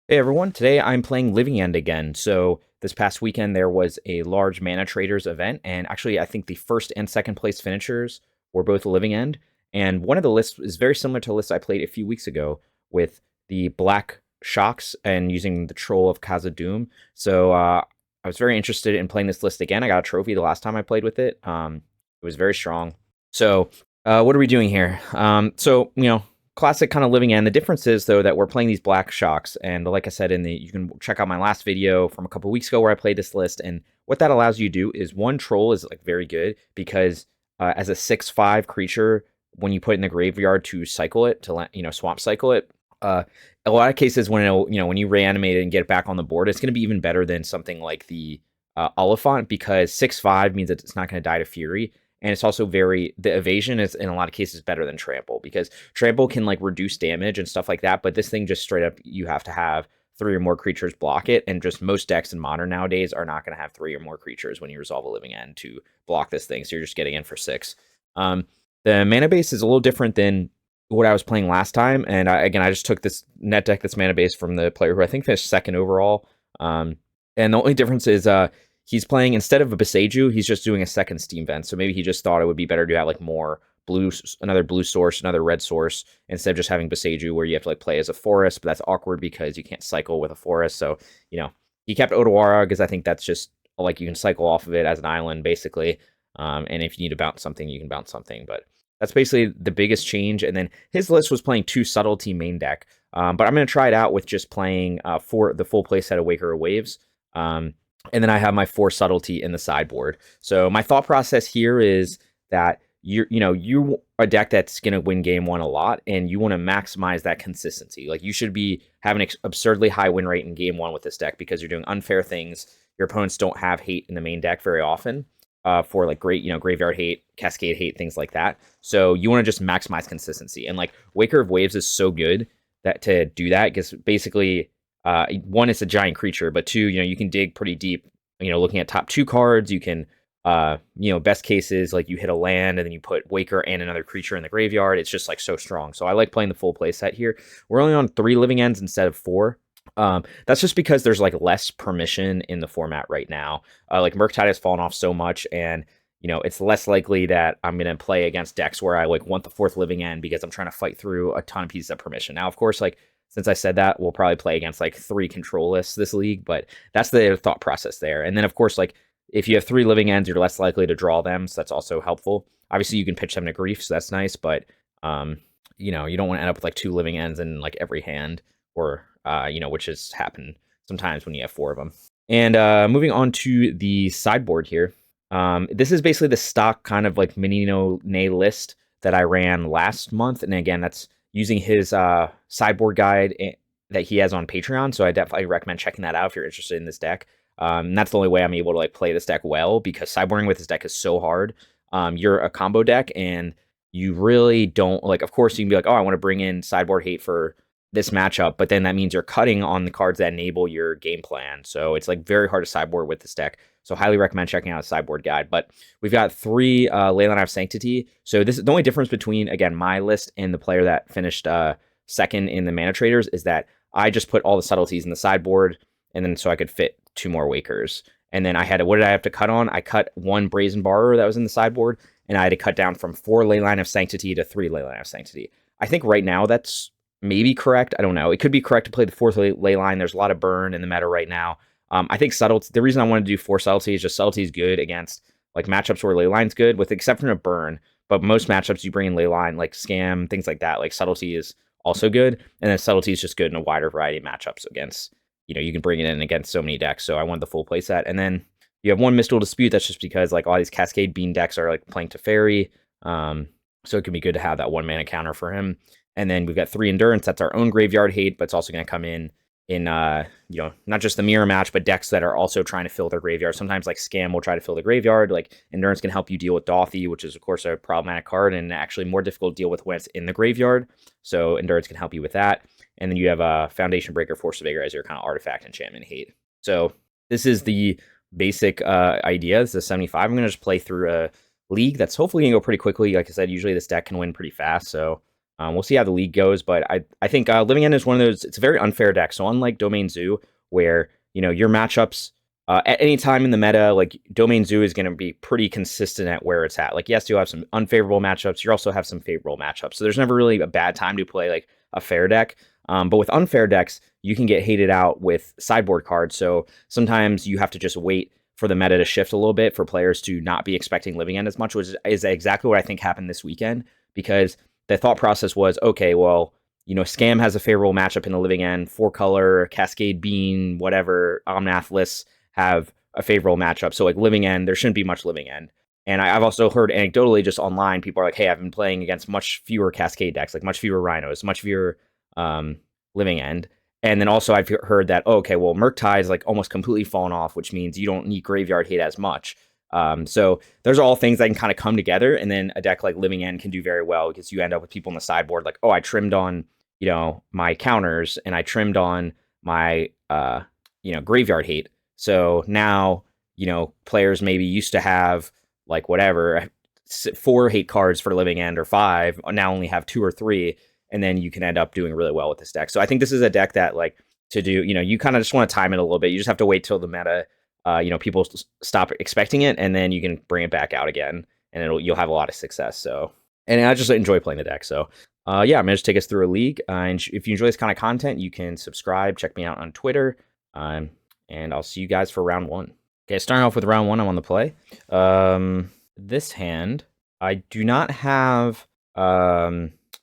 Hey everyone, today I'm playing Living End again. So this past weekend there was a large mana traders event, and actually I think the first and second place finishers were both Living End. And one of the lists is very similar to a list I played a few weeks ago with the Black Shocks and using the Troll of Khazad-dûm. So I was very interested in playing this list again. I got a trophy the last time I played with it. It was very strong. So what are we doing here? Classic kind of Living End. The difference is though that we're playing these Black Shocks, and like I said you can check out my last video from a couple weeks ago where I played this list. And what that allows you to do is one troll is like very good because as a 6/5 creature, when you put it in the graveyard to cycle it to swamp cycle it, a lot of cases when when you reanimate it and get it back on the board, it's going to be even better than something like the Oliphant, because 6/5 means that it's not going to die to Fury. And it's also the evasion is in a lot of cases better than trample, because trample can like reduce damage and stuff like that. But this thing just straight up, you have to have 3 or more creatures block it. And just most decks in Modern nowadays are not going to have 3 or more creatures when you resolve a Living End to block this thing. So you're just getting in for 6. The mana base is a little different than what I was playing last time. And I just took this net deck, this mana base from the player who I think finished second overall. And the only difference is he's playing, instead of a Boseiju, he's just doing a second Steam Vent. So maybe he just thought it would be better to have like more another blue source, another red source, instead of just having Boseiju where you have to like play as a forest, but that's awkward because you can't cycle with a forest. So, he kept Otawara because I think that's just like you can cycle off of it as an island basically. And if you need to bounce something, you can bounce something. But that's basically the biggest change. And then his list was playing 2 Subtlety main deck. But I'm going to try it out with just playing for the full play set of Waker of Waves. And then I have my 4 Subtlety in the sideboard. So my thought process here is that you're a deck that's going to win game 1 a lot, and you want to maximize that consistency. Like, you should be having an absurdly high win rate in game 1 with this deck because you're doing unfair things. Your opponents don't have hate in the main deck very often for like great, graveyard hate, cascade hate, things like that. So you want to just maximize consistency. And like Waker of Waves is so good that to do that, because basically 1, it's a giant creature, but 2, you can dig pretty deep. Looking at top 2 cards, you can, best cases, like you hit a land and then you put Waker and another creature in the graveyard. It's just like so strong. So I like playing the full play set here. We're only on 3 Living Ends instead of 4. That's just because there's like less permission in the format right now. Like Murktide has fallen off so much, and it's less likely that I'm going to play against decks where I like want the 4th Living End because I'm trying to fight through a ton of pieces of permission. Now, of course, like, since I said that, we'll probably play against like 3 control lists this league, but that's the thought process there. And then, of course, like if you have 3 Living Ends, you're less likely to draw them, so that's also helpful. Obviously, you can pitch them to grief, so that's nice, but you don't want to end up with like 2 Living Ends in like every hand, or which has happened sometimes when you have 4 of them. And moving on to the sideboard here, this is basically the stock kind of like Minino Nay list that I ran last month, and again, that's using his sideboard guide that he has on Patreon. So I definitely recommend checking that out if you're interested in this deck. And that's the only way I'm able to like play this deck well, because sideboarding with this deck is so hard. You're a combo deck, and you really don't like, of course you can be like, oh, I want to bring in sideboard hate for this matchup, but then that means you're cutting on the cards that enable your game plan. So it's like very hard to sideboard with this deck. So highly recommend checking out a sideboard guide. But we've got 3 Leyline of Sanctity. So this is the only difference between, again, my list and the player that finished second in the mana traders is that I just put all the subtleties in the sideboard, and then so I could fit 2 more Wakers. And then what did I have to cut on? I cut 1 Brazen Borrower that was in the sideboard, and I had to cut down from 4 Leyline of Sanctity to 3 Leyline of Sanctity. I think right now that's maybe correct. I don't know. It could be correct to play the 4th Leyline. There's a lot of burn in the meta right now. I think Subtlety, the reason I want to do 4 Subtlety is just Subtlety is good against like matchups where Leyline's good, with the exception of burn. But most matchups you bring in Leyline, like Scam, things like that, like Subtlety is also good. And then Subtlety is just good in a wider variety of matchups against, you can bring it in against so many decks. So I wanted the full play set. And then you have 1 Mystical Dispute. That's just because like all these Cascade Bean decks are like playing Teferi. So it can be good to have that 1 mana counter for him. And then we've got 3 Endurance. That's our own graveyard hate, but it's also going to come in not just the mirror match, but decks that are also trying to fill their graveyard. Sometimes like Scam will try to fill the graveyard. Like Endurance can help you deal with Dothy, which is of course a problematic card and actually more difficult to deal with when it's in the graveyard. So Endurance can help you with that. And then you have a Foundation Breaker, Force of Vigor as your kind of artifact enchantment hate. So this is the basic idea. This is a 75. I'm going to just play through a league that's hopefully going to go pretty quickly. Like I said, usually this deck can win pretty fast. So We'll see how the league goes, but I think Living End is one of those. It's a very unfair deck. So unlike Domain Zoo, where your matchups at any time in the meta, like Domain Zoo is going to be pretty consistent at where it's at. Like yes, you have some unfavorable matchups. You also have some favorable matchups. So there's never really a bad time to play like a fair deck. But with unfair decks, you can get hated out with sideboard cards. So sometimes you have to just wait for the meta to shift a little bit for players to not be expecting Living End as much, which is exactly what I think happened this weekend, because the thought process was, okay, well, Scam has a favorable matchup in the Living End, 4-color, Cascade Bean, whatever, Omnath lists have a favorable matchup. So like Living End, there shouldn't be much Living End. And I've also heard anecdotally just online, people are like, hey, I've been playing against much fewer Cascade decks, like much fewer Rhinos, much fewer Living End. And then also I've heard that, okay, well, Murktide is like almost completely fallen off, which means you don't need Graveyard Hate as much. So those are all things that can kind of come together. And then a deck like Living End can do very well because you end up with people on the sideboard like, oh, I trimmed on, my counters and I trimmed on my, Graveyard Hate. So now, players maybe used to have like whatever, 4 hate cards for Living End or 5, now only have 2 or 3. And then you can end up doing really well with this deck. So I think this is a deck that like to do, you kind of just want to time it a little bit. You just have to wait till the meta, people stop expecting it, and then you can bring it back out again, and you'll have a lot of success. So, and I just enjoy playing the deck. So, yeah, I'm gonna just take us through a league. And if you enjoy this kind of content, you can subscribe, check me out on Twitter, and I'll see you guys for round 1. Okay, starting off with round 1, I'm on the play. This hand, I do not have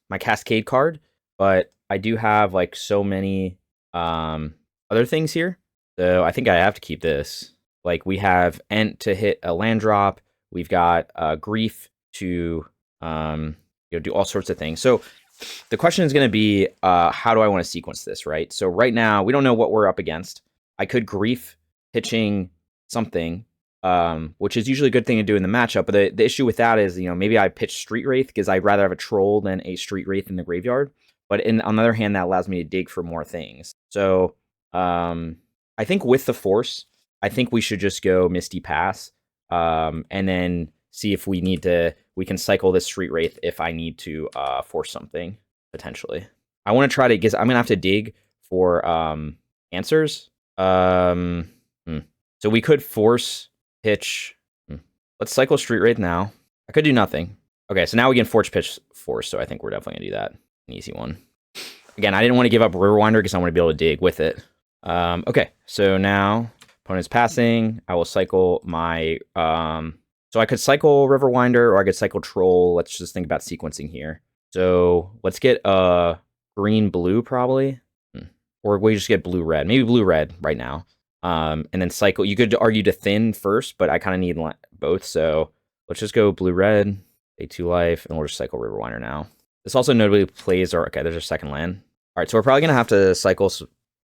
my Cascade card, but I do have like so many other things here. So I think I have to keep this. Like we have Ent to hit a land drop. We've got Grief to do all sorts of things. So the question is going to be, how do I want to sequence this, right? So right now, we don't know what we're up against. I could Grief pitching something, which is usually a good thing to do in the matchup. But the issue with that is, maybe I pitch Street Wraith because I'd rather have a Troll than a Street Wraith in the graveyard. But on the other hand, that allows me to dig for more things. So I think with the Force, I think we should just go Misty Pass, and then see if we can cycle this Street Wraith if I need to force something, potentially. I want to try to, because I'm going to have to dig for answers. So we could force pitch. Let's cycle Street Wraith now. I could do nothing. Okay, so now we can force pitch Force, so I think we're definitely going to do that. An easy one. Again, I didn't want to give up Riverwinder because I want to be able to dig with it. Okay, so now opponent's passing. I will cycle my... so I could cycle Riverwinder or I could cycle Troll. Let's just think about sequencing here. So let's get green-blue probably. Or we just get blue-red. Maybe blue-red right now. And then cycle. You could argue to thin first, but I kind of need both. So let's just go blue-red, pay 2 life, and we'll just cycle Riverwinder now. This also notably plays our... Okay, there's our second land. All right, so we're probably going to have to cycle...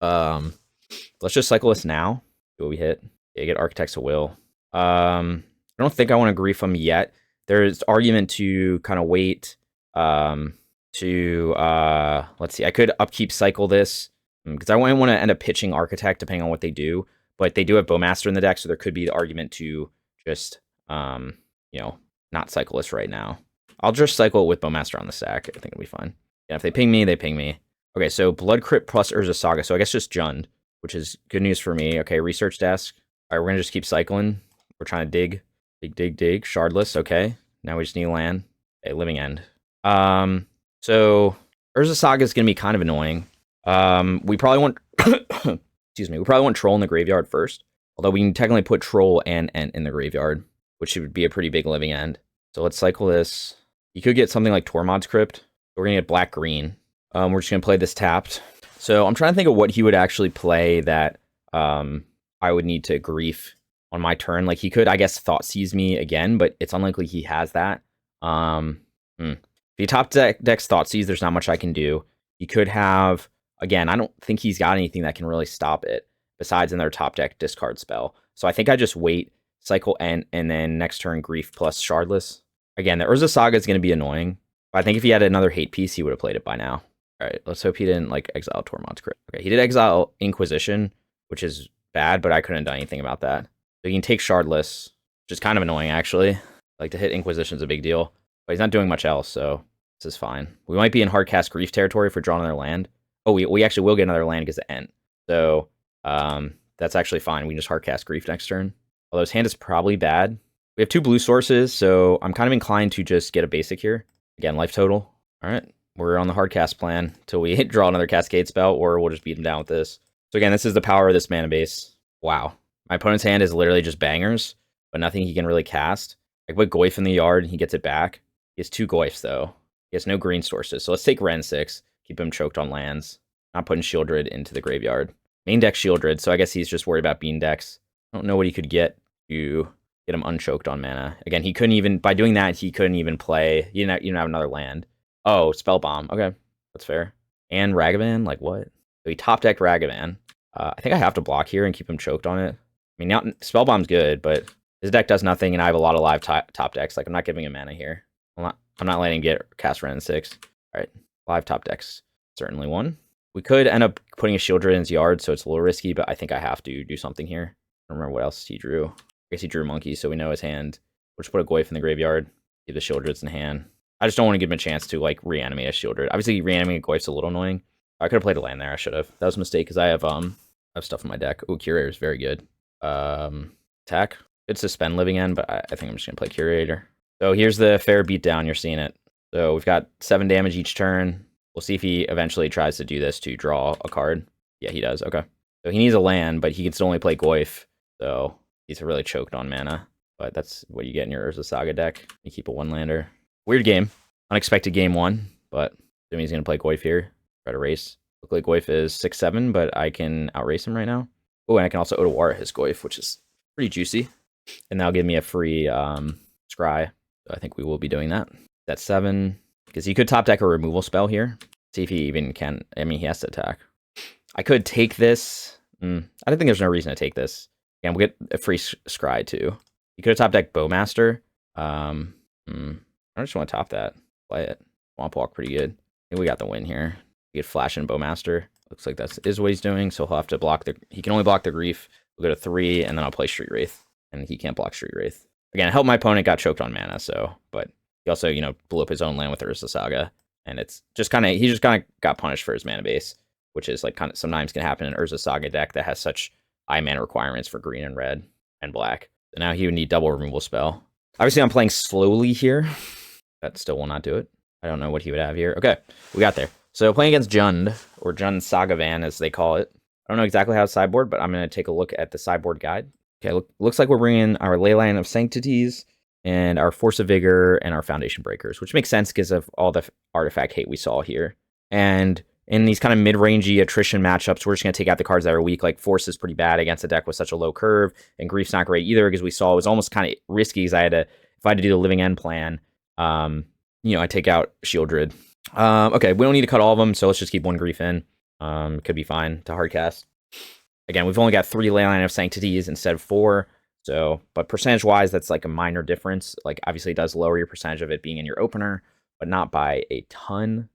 let's just cycle this now. See what we hit. Yeah, get Architects of Will. I don't think I want to Grief them yet. There's argument to kind of wait let's see. I could upkeep cycle this because I want to end up pitching Architect depending on what they do. But they do have Bowmaster in the deck, so there could be the argument to just not cycle this right now. I'll just cycle it with Bowmaster on the stack. I think it'll be fine. Yeah, if they ping me, they ping me. Okay, so Blood Crypt plus Urza Saga. So I guess just Jund, which is good news for me. Okay, Research Desk. All right, we're going to just keep cycling. We're trying to dig. Dig. Shardless, okay. Now we just need land. Okay, Living End. So Urza Saga is going to be kind of annoying. We probably want... excuse me. We probably want Troll in the graveyard first. Although we can technically put Troll and Ent in the graveyard, which would be a pretty big Living End. So let's cycle this. You could get something like Tormod's Crypt. We're going to get black-green. We're just going to play this tapped. So I'm trying to think of what he would actually play that I would need to Grief on my turn. Like he could, I guess, Thought Seize me again, but it's unlikely he has that. If he top decks Thought Seize, there's not much I can do. He could have, again, I don't think he's got anything that can really stop it besides in their top deck discard spell. So I think I just wait, cycle Ent, and then next turn Grief plus Shardless. Again, the Urza Saga is going to be annoying. But I think if he had another hate piece, he would have played it by now. All right, let's hope he didn't exile Tormod's Crypt. Okay, he did exile Inquisition, which is bad, but I couldn't have done anything about that. So he can take Shardless, which is kind of annoying, actually. Like, to hit Inquisition's a big deal. But he's not doing much else, so This is fine. We might be in hard cast Grief territory if we're drawing another land. Oh, we actually will get another land because of Ent. So that's actually fine. We can just hard cast Grief next turn. Although his hand is probably bad. We have 2 blue sources, so I'm kind of inclined to just get a basic here. Again, life total. All right, we're on the hard cast plan until we draw another Cascade spell, or we'll just beat him down with this. So again, this is the power of this mana base. Wow. My opponent's hand is literally just bangers, but nothing he can really cast. I put Goyf in the yard, and he gets it back. He has 2 Goyfs, though. He has no green sources, so let's take Ren 6, keep him choked on lands. Not putting Shieldred into the graveyard. Main deck Shieldred, so I guess he's just worried about bean decks. I don't know what he could get to get him unchoked on mana. Again, he couldn't even, by doing that, he couldn't even play. You didn't have another land. Oh, Spell Bomb. Okay, that's fair. And Ragavan, like what? So he top decked Ragavan. I think I have to block here and keep him choked on it. I mean, now Spell Bomb's good, but his deck does nothing, and I have a lot of live top decks. Like, I'm not giving him mana here. I'm not letting him get cast Ren 6. All right, live top decks. Certainly one. We could end up putting a Shieldred in his yard, so it's a little risky, but I think I have to do something here. I don't remember what else he drew. I guess he drew Monkey, so we know his hand. We'll just put a Goyf in the graveyard. Give the Shieldreds in hand. I just don't want to give him a chance to, like, reanimate a Shieldred. Obviously, reanimating a Goyf's a little annoying. I could have played a land there. I should have. That was a mistake, because I have stuff in my deck. Oh, Curator is very good. Attack. Could suspend Living End, but I think I'm just going to play Curator. So here's the fair beatdown. You're seeing it. So we've got 7 damage each turn. We'll see if he eventually tries to do this to draw a card. Yeah, he does. Okay. So he needs a land, but he can still only play Goyf. So he's really choked on mana. But that's what you get in your Urza Saga deck. You keep a 1-lander. Weird game. Unexpected game 1. But assuming he's going to play Goyf here. Try to race. Look like Goyf is 6-7, but I can outrace him right now. Oh, and I can also Otawara his Goyf, which is pretty juicy. And that'll give me a free Scry. So I think we will be doing that. That's 7. Because he could top deck a removal spell here. See if he even can. I mean, he has to attack. I could take this. I don't think there's no reason to take this. And we'll get a free Scry too. He could have top decked Bowmaster. I just want to top that. Play it. Swamp Walk pretty good. I think we got the win here. We get Flash and Bowmaster. Looks like that is what he's doing. So he'll have to block the. He can only block the Grief. We'll go to 3, and then I'll play Street Wraith. And he can't block Street Wraith. Again, I helped my opponent got choked on mana. So, but he also, blew up his own land with Urza Saga. And it's just kind of, he just kind of got punished for his mana base, which is like kind of sometimes can happen in Urza Saga deck that has such high mana requirements for green and red and black. So now he would need double removal spell. Obviously, I'm playing slowly here. That still will not do it. I don't know what he would have here. Okay, we got there. So playing against Jund, or Jund Sagavan as they call it. I don't know exactly how it's sideboard, but I'm going to take a look at the sideboard guide. Okay, looks like we're bringing our Leyline of Sanctities, and our Force of Vigor, and our Foundation Breakers, which makes sense because of all the artifact hate we saw here. And in these kind of mid-rangey attrition matchups, we're just going to take out the cards that are weak. Like Force is pretty bad against a deck with such a low curve, and Grief's not great either because we saw it was almost kind of risky because if I had to do the Living End plan, I take out Shieldred. Okay, we don't need to cut all of them, so let's just keep 1 Grief in. Could be fine to hardcast. Again, we've only got 3 Leyline of Sanctities instead of 4. So, but percentage-wise, that's like a minor difference. Like, obviously, it does lower your percentage of it being in your opener, but not by a ton.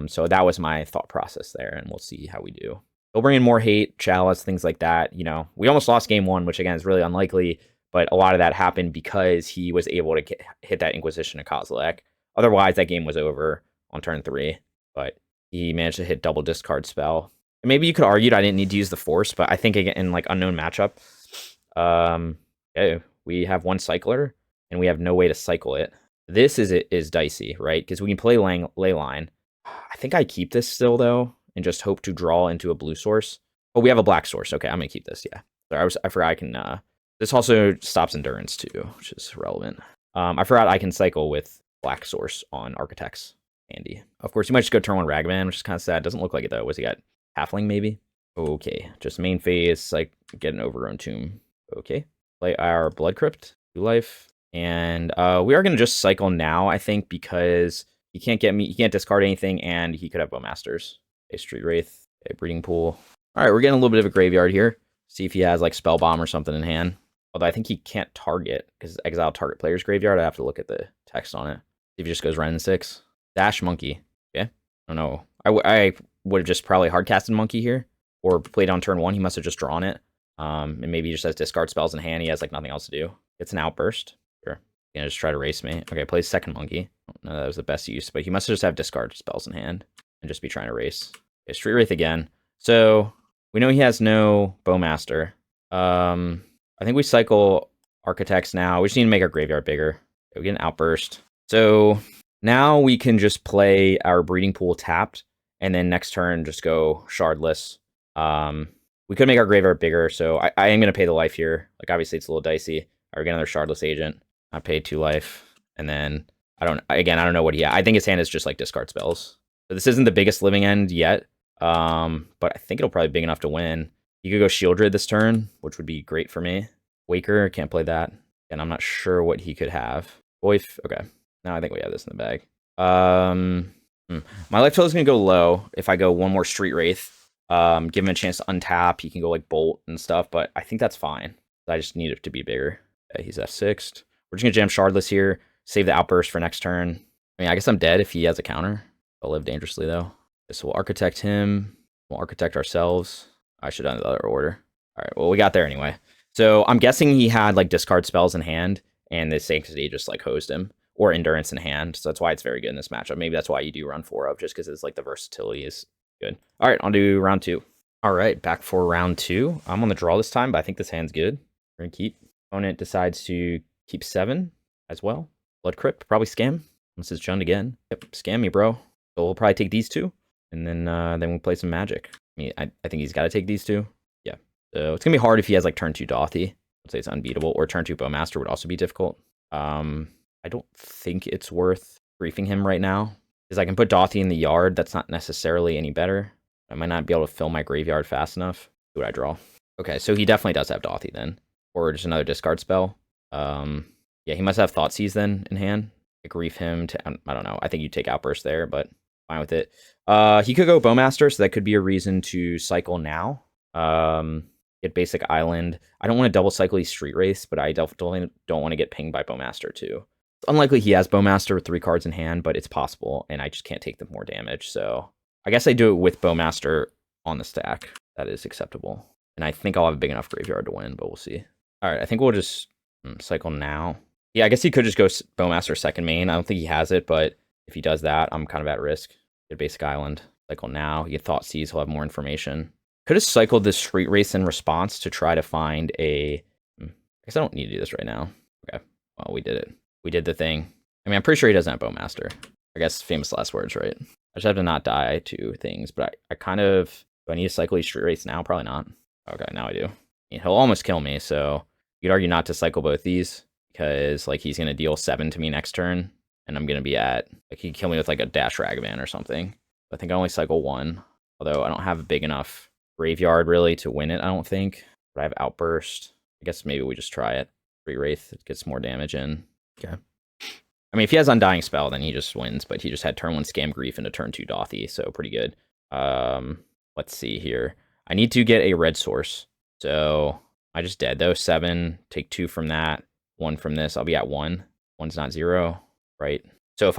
So that was my thought process there, and we'll see how we do. They'll bring in more hate, Chalice, things like that. We almost lost game 1, which, again, is really unlikely, but a lot of that happened because he was able to hit that Inquisition of Kozilek. Otherwise, that game was over on turn 3, but he managed to hit double discard spell. And maybe you could argue I didn't need to use the Force, but I think, again, in, like, unknown matchup, okay, we have 1 cycler and we have no way to cycle it. This is dicey, right? Because we can play Leyline. I think I keep this still though and just hope to draw into a blue source. Oh, we have a black source. Okay, I'm gonna keep this. Yeah. Sorry, I forgot I can. This also stops endurance too, which is relevant. I forgot I can cycle with black source on Architects. Handy. Of course, you might just go turn 1 Ragavan, which is kind of sad. Doesn't look like it though. What's he got? Halfling maybe. Okay, just main phase. Like get an Overgrown Tomb. Okay, play our Blood Crypt, 2 life, and we are going to just cycle now, I think, because he can't discard anything, and he could have Bowmasters. A Street Wraith, a Breeding Pool. All right, we're getting a little bit of a graveyard here. See if he has like Spell Bomb or something in hand. Although I think he can't target because exile target player's graveyard. I have to look at the text on it. See if he just goes Ren 6. Dash Monkey. Okay, I don't know. I would have just probably hardcasted Monkey here or played on turn 1. He must have just drawn it. And maybe he just has discard spells in hand. He has like nothing else to do. It's an Outburst. Sure. Gonna just try to race me. Okay, plays second monkey. No, that was the best use, but he must just have discard spells in hand and just be trying to race. Okay, Street Wraith again. So we know he has no Bowmaster. I think we cycle Architects now. We just need to make our graveyard bigger. Okay, we get an Outburst. So now we can just play our Breeding Pool tapped, and then next turn just go Shardless. We could make our graveyard bigger, so I am going to pay the life here. Like, obviously, it's a little dicey. All right, we get another Shardless Agent. I paid 2 life, and then I don't know what I think his hand is just like discard spells. So this isn't the biggest living end yet, but I think it'll probably be big enough to win. You could go Shieldred this turn, which would be great for me. Waker, can't play that, and I'm not sure what he could have. Boyf, okay. Now I think we have this in the bag. My life total is gonna go low if I go one more Street Wraith. Give him a chance to untap. He can go like Bolt and stuff, but I think that's fine. I just need it to be bigger. Okay, he's F6'd. We're just gonna jam Shardless here, save the Outburst for next turn. I mean, I guess I'm dead if he has a counter. I'll live dangerously though. Okay, so we'll Architect him. We'll Architect ourselves. I should have done the other order. All right, well, we got there anyway. So I'm guessing he had like discard spells in hand, and the Sanctity just like hosed him, or Endurance in hand. So that's why it's very good in this matchup. Maybe that's why you do run 4 of, just because it's like the versatility is good. All right, I'll do round 2. All right, back for round 2. I'm on the draw this time, but I think this hand's good. We're gonna keep. Opponent decides to keep 7 as well. Blood Crypt, probably scam. Unless it's Jund again. Yep, scam me, bro. So we'll probably take these 2, and then we'll play some Magic. I mean, I think he's got to take these 2. Yeah. So it's gonna be hard if he has like turn 2 Dothy. Let's say it's unbeatable, or turn 2 Bowmaster would also be difficult. I don't think it's worth briefing him right now, because I can put Dothy in the yard. That's not necessarily any better. I might not be able to fill my graveyard fast enough. Who would I draw? Okay, so he definitely does have Dothy then, or just another discard spell. Yeah, he must have Thoughtseize then in hand. I grief him to, I don't know. I think you take Outburst there, but fine with it. He could go Bowmaster, so that could be a reason to cycle now. Get basic Island. I don't want to double cycle these Street Wraiths, but I definitely don't want to get pinged by Bowmaster too. It's unlikely he has Bowmaster with 3 cards in hand, but it's possible, and I just can't take the more damage. So I guess I do it with Bowmaster on the stack. That is acceptable. And I think I'll have a big enough graveyard to win, but we'll see. All right, I think we'll just cycle now. Yeah, I guess he could just go Bowmaster second main. I don't think he has it, but if he does that, I'm kind of at risk. Get basic Island. Cycle now. He get Thoughtseize. He'll have more information. Could have cycled this Street Wraith in response to try to find a... I guess I don't need to do this right now. Okay, well, we did it. We did the thing. I mean, I'm pretty sure he doesn't have Bowmaster. I guess famous last words, right? I just have to not die to things, but I kind of... Do I need to cycle these Street Wraiths now? Probably not. Okay, now I do. I mean, he'll almost kill me, so you'd argue not to cycle both these, because like he's going to deal 7 to me next turn, and I'm going to be at... Like, he'd kill me with like a Dash Ragavan or something. I think I only cycle 1, although I don't have a big enough graveyard really to win it, I don't think. But I have Outburst. I guess maybe we just try it. Street Wraith gets more damage in. Okay. I mean, if he has Undying Spell, then he just wins, but he just had turn 1 Scam Grief into turn 2 Dothy, so pretty good. Let's see here. I need to get a red source. So I just dead though. 7, take 2 from that, 1 from this. I'll be at 1. 1's not 0, right? So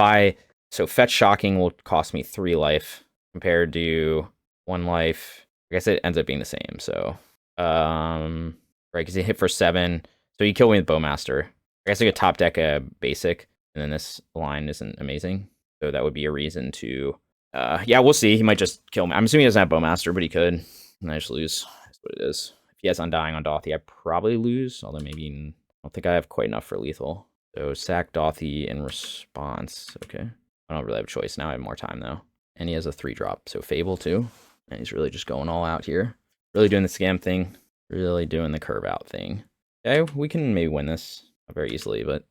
so Fetch Shocking will cost me 3 life compared to 1 life. I guess it ends up being the same. So, right, because he hit for 7. So you kill me with Bowmaster. I guess I could top deck a basic, and then this line isn't amazing. So that would be a reason to, yeah, we'll see. He might just kill me. I'm assuming he doesn't have Bowmaster, but he could. And I just lose. That's what it is. If he has Undying on Dothy, I probably lose. Although maybe, I don't think I have quite enough for lethal. So sack Dothy in response. Okay. I don't really have a choice now. I have more time though. And he has a 3-drop. So Fable too. And he's really just going all out here. Really doing the scam thing. Really doing the curve out thing. Okay, we can maybe win this. Not very easily, but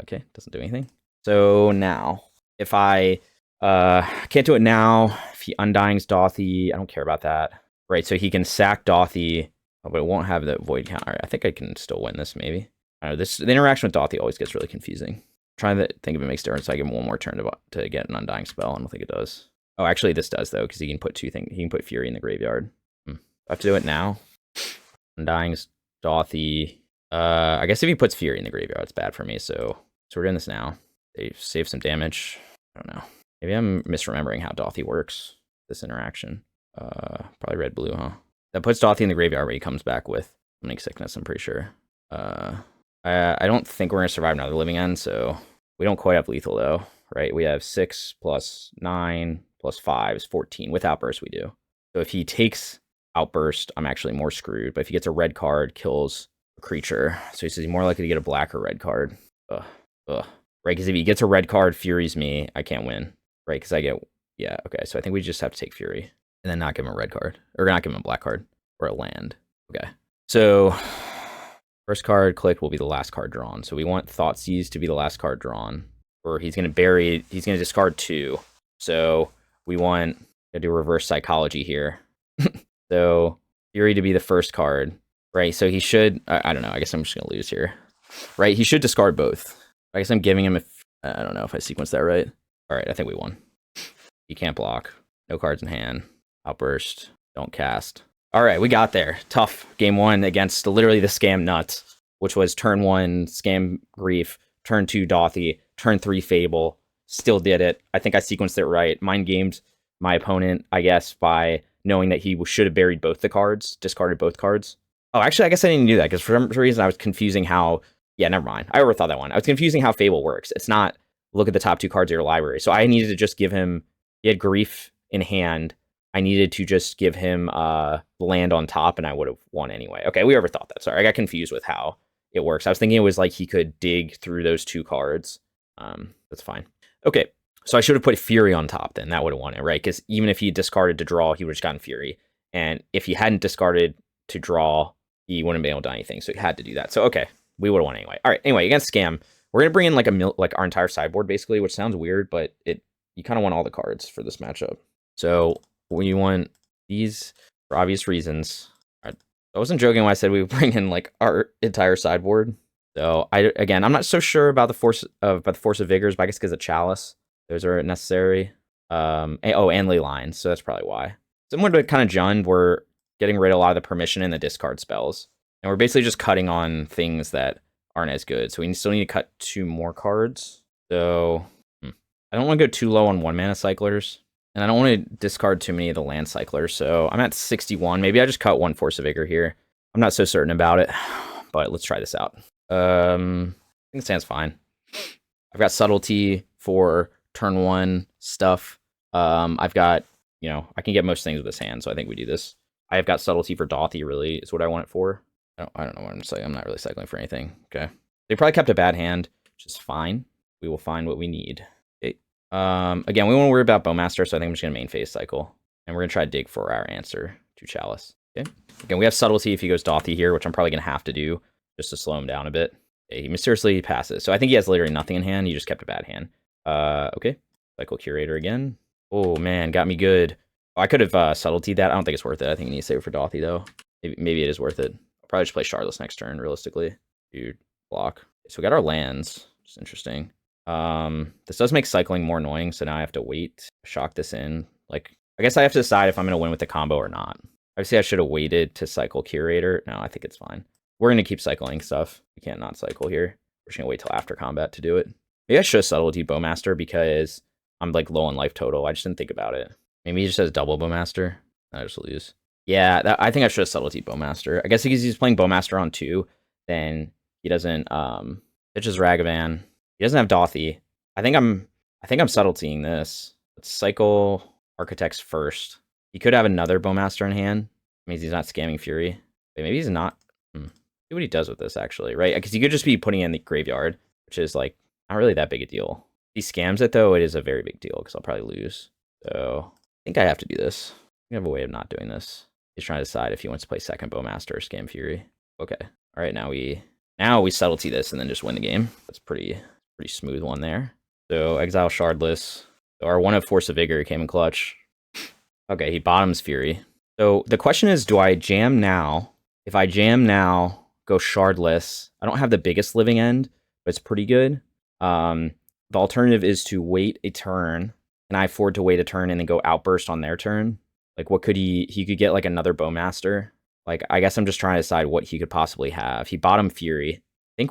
okay, doesn't do anything. So now, if I can't do it now, if he Undying's Dothy, I don't care about that. Right, so he can sack Dothy, but it won't have the void counter. I think I can still win this, maybe. I don't know, the interaction with Dothy always gets really confusing. I'm trying to think if it makes difference. I give him one more turn to get an Undying Spell. I don't think it does. Oh, actually, this does, though, because he can put 2 things. He can put Fury in the graveyard. I have to do it now. Undying's Dothy. I guess if he puts Fury in the graveyard, it's bad for me. So we're doing this now. They save some damage. I don't know. Maybe I'm misremembering how Dothy works. This interaction. Probably red-blue, huh? That puts Dothy in the graveyard where he comes back with Summoning Sickness, I'm pretty sure. I don't think we're going to survive another Living End, so we don't quite have lethal, though, right? We have 6 plus 9 plus 5 is 14. With Outburst, we do. So if he takes Outburst, I'm actually more screwed. But if he gets a red card, kills a creature. So he says he's more likely to get a black or red card. Ugh. Right, because if he gets a red card, Furies me, I can't win. Right, because I get... Yeah, okay, so I think we just have to take Fury. And then not give him a red card. Or not give him a black card. Or a land. Okay. So... First card clicked will be the last card drawn. So we want Thoughtseize to be the last card drawn. Or he's going to discard 2. So we want to do reverse psychology here. So Fury to be the first card. Right, so he should... I don't know, I guess I'm just going to lose here. Right, he should discard both. I guess I'm giving him I don't know if I sequenced that right. Alright, I think we won. He can't block. No cards in hand. Outburst. Don't cast. Alright, we got there. Tough. Game 1 against literally the scam nuts, which was turn 1, Scam Grief, turn 2, Dothy, turn 3, Fable. Still did it. I think I sequenced it right. Mind gamed my opponent, I guess, by knowing that he should have buried both the cards, discarded both cards. Oh, actually, I guess I didn't do that, because for some reason I was confusing how... Yeah, never mind. I overthought that one. I was confusing how Fable works. It's not look at the top 2 cards of your library. So I needed to just give him... He had Grief in hand. I needed to just give him land on top, and I would have won anyway. Okay, we overthought that. Sorry, I got confused with how it works. I was thinking it was like he could dig through those 2 cards. That's fine. Okay, so I should have put Fury on top then. That would have won it, right? Because even if he discarded to draw, he would have just gotten Fury. And if he hadn't discarded to draw, he wouldn't have been able to do anything. So he had to do that. So, okay, we would have won anyway. All right, anyway, against Scam, we're going to bring in like our entire sideboard, basically, which sounds weird, but you kind of want all the cards for this matchup. So we want these for obvious reasons. I wasn't joking when I said we would bring in like our entire sideboard. So I'm not so sure about the Force of Vigors, but I guess because of Chalice, those are necessary. And Leyline, so that's probably why. Similar to kind of Jund, we're getting rid of a lot of the permission and the discard spells, and we're basically just cutting on things that aren't as good. So we still need to cut 2 more cards. So I don't want to go too low on 1-mana cyclers. And I don't want to discard too many of the land cyclers, so I'm at 61. Maybe I just cut 1 Force of Vigor here. I'm not so certain about it, but let's try this out. I think it stands fine. I've got Subtlety for turn 1 stuff. I've got, I can get most things with this hand, so I think we do this. I've got Subtlety for Dothy, really, is what I want it for. I don't know what I'm saying. I'm not really cycling for anything. Okay. They probably kept a bad hand, which is fine. We will find what we need. Again, we won't worry about Bowmaster, so I think I'm just going to main phase cycle. And we're going to try to dig for our answer to Chalice. Okay. Again, we have Subtlety if he goes Dothy here, which I'm probably going to have to do just to slow him down a bit. Okay, he mysteriously passes. So I think he has literally nothing in hand. He just kept a bad hand. Okay. Cycle Curator again. Oh, man, got me good. Oh, I could have Subtlety that. I don't think it's worth it. I think you need to save it for Dothy, though. Maybe it is worth it. I'll probably just play Shardless next turn, realistically. Dude, block. So we got our lands, which is interesting. This does make cycling more annoying, so now I have to wait, shock this in. Like, I guess I have to decide if I'm going to win with the combo or not. Obviously, I should have waited to cycle Curator. No, I think it's fine. We're going to keep cycling stuff. We can't not cycle here. We're just going to wait till after combat to do it. Maybe I should have Subtlety Bowmaster because I'm, like, low on life total. I just didn't think about it. Maybe he just has double Bowmaster. I just lose. Yeah, I think I should have Subtlety Bowmaster. I guess because he's playing Bowmaster on 2, then he doesn't, pitches Ragavan. He doesn't have Dothy. I think I'm subtletying this. Let's cycle Architects first. He could have another Bowmaster in hand. It means he's not scamming Fury. Wait, maybe he's not. See what he does with this, actually, right? Because he could just be putting it in the graveyard, which is, like, not really that big a deal. If he scams it, though, it is a very big deal, because I'll probably lose. So, I think I have to do this. I have a way of not doing this. He's trying to decide if he wants to play second Bowmaster or scam Fury. Okay. All right, now we subtlety this and then just win the game. That's pretty smooth one there. So exile Shardless. So our one of Force of Vigor came in clutch. Okay, he bottoms Fury. So the question is, do I jam now? If I jam now, go Shardless. I don't have the biggest living end, but it's pretty good. The alternative is to wait a turn. Can I afford to wait a turn and then go Outburst on their turn? Like, what could he could get like another Bowmaster. Like, I guess I'm just trying to decide what he could possibly have. He bottomed Fury. I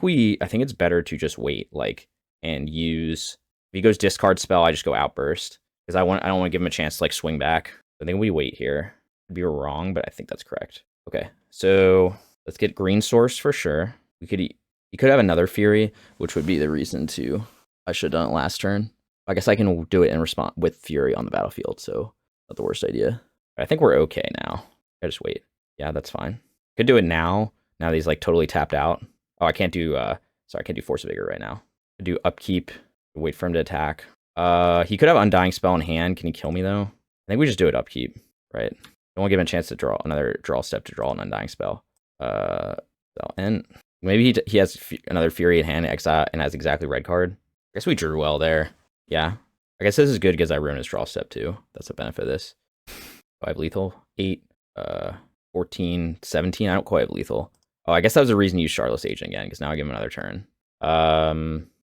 think it's better to just wait, like, and use. If he goes discard spell, I just go Outburst because I don't want to give him a chance to like swing back. I think we wait here. Could be wrong, but I think that's correct. Okay, so let's get green source for sure. We could He could have another Fury, which would be the reason to I should have done it last turn. I guess I can do it in response with Fury on the battlefield, so not the worst idea. But I think we're okay now. I just wait. Yeah, that's fine. Could do it now. Now that he's like totally tapped out. Oh, I can't do sorry, I can't do Force of Vigor right now. Could do upkeep, wait for him to attack. He could have Undying Spell in hand. Can he kill me though? I think we just do it upkeep, right? Don't want to give him a chance to draw another draw step to draw an Undying Spell. And maybe he has another Fury in hand, exile, and has exactly red card. I guess we drew well there. Yeah. I guess this is good because I ruined his draw step too. That's a benefit of this. 5 lethal, 8, 14, 17. I don't quite have lethal. Oh, I guess that was the reason you use Shardless Agent again, because now I give him another turn.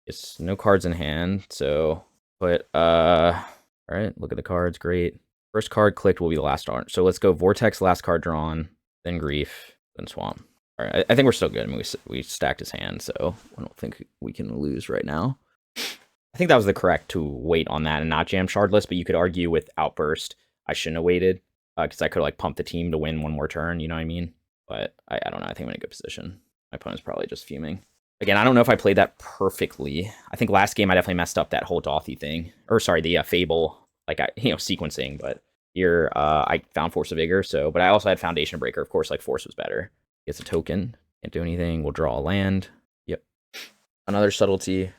It's no cards in hand, so but alright, look at the cards, great. First card clicked will be the last card. So let's go Vortex, last card drawn, then Grief, then Swamp. Alright, I think we're still good. I mean, we stacked his hand, so I don't think we can lose right now. I think that was the correct to wait on that and not jam Shardless, but you could argue with Outburst, I shouldn't have waited, because I could have like pumped the team to win one more turn, you know what I mean? But I don't know, I think I'm in a good position. My opponent's probably just fuming. Again, I don't know if I played that perfectly. I think last game I definitely messed up that whole Dothy thing. Or sorry, the Fable, like, sequencing, but here I found Force of Vigor, so, but I also had Foundation Breaker. Of course, like, Force was better. Gets a token, can't do anything, we'll draw a land. Yep. Another Subtlety.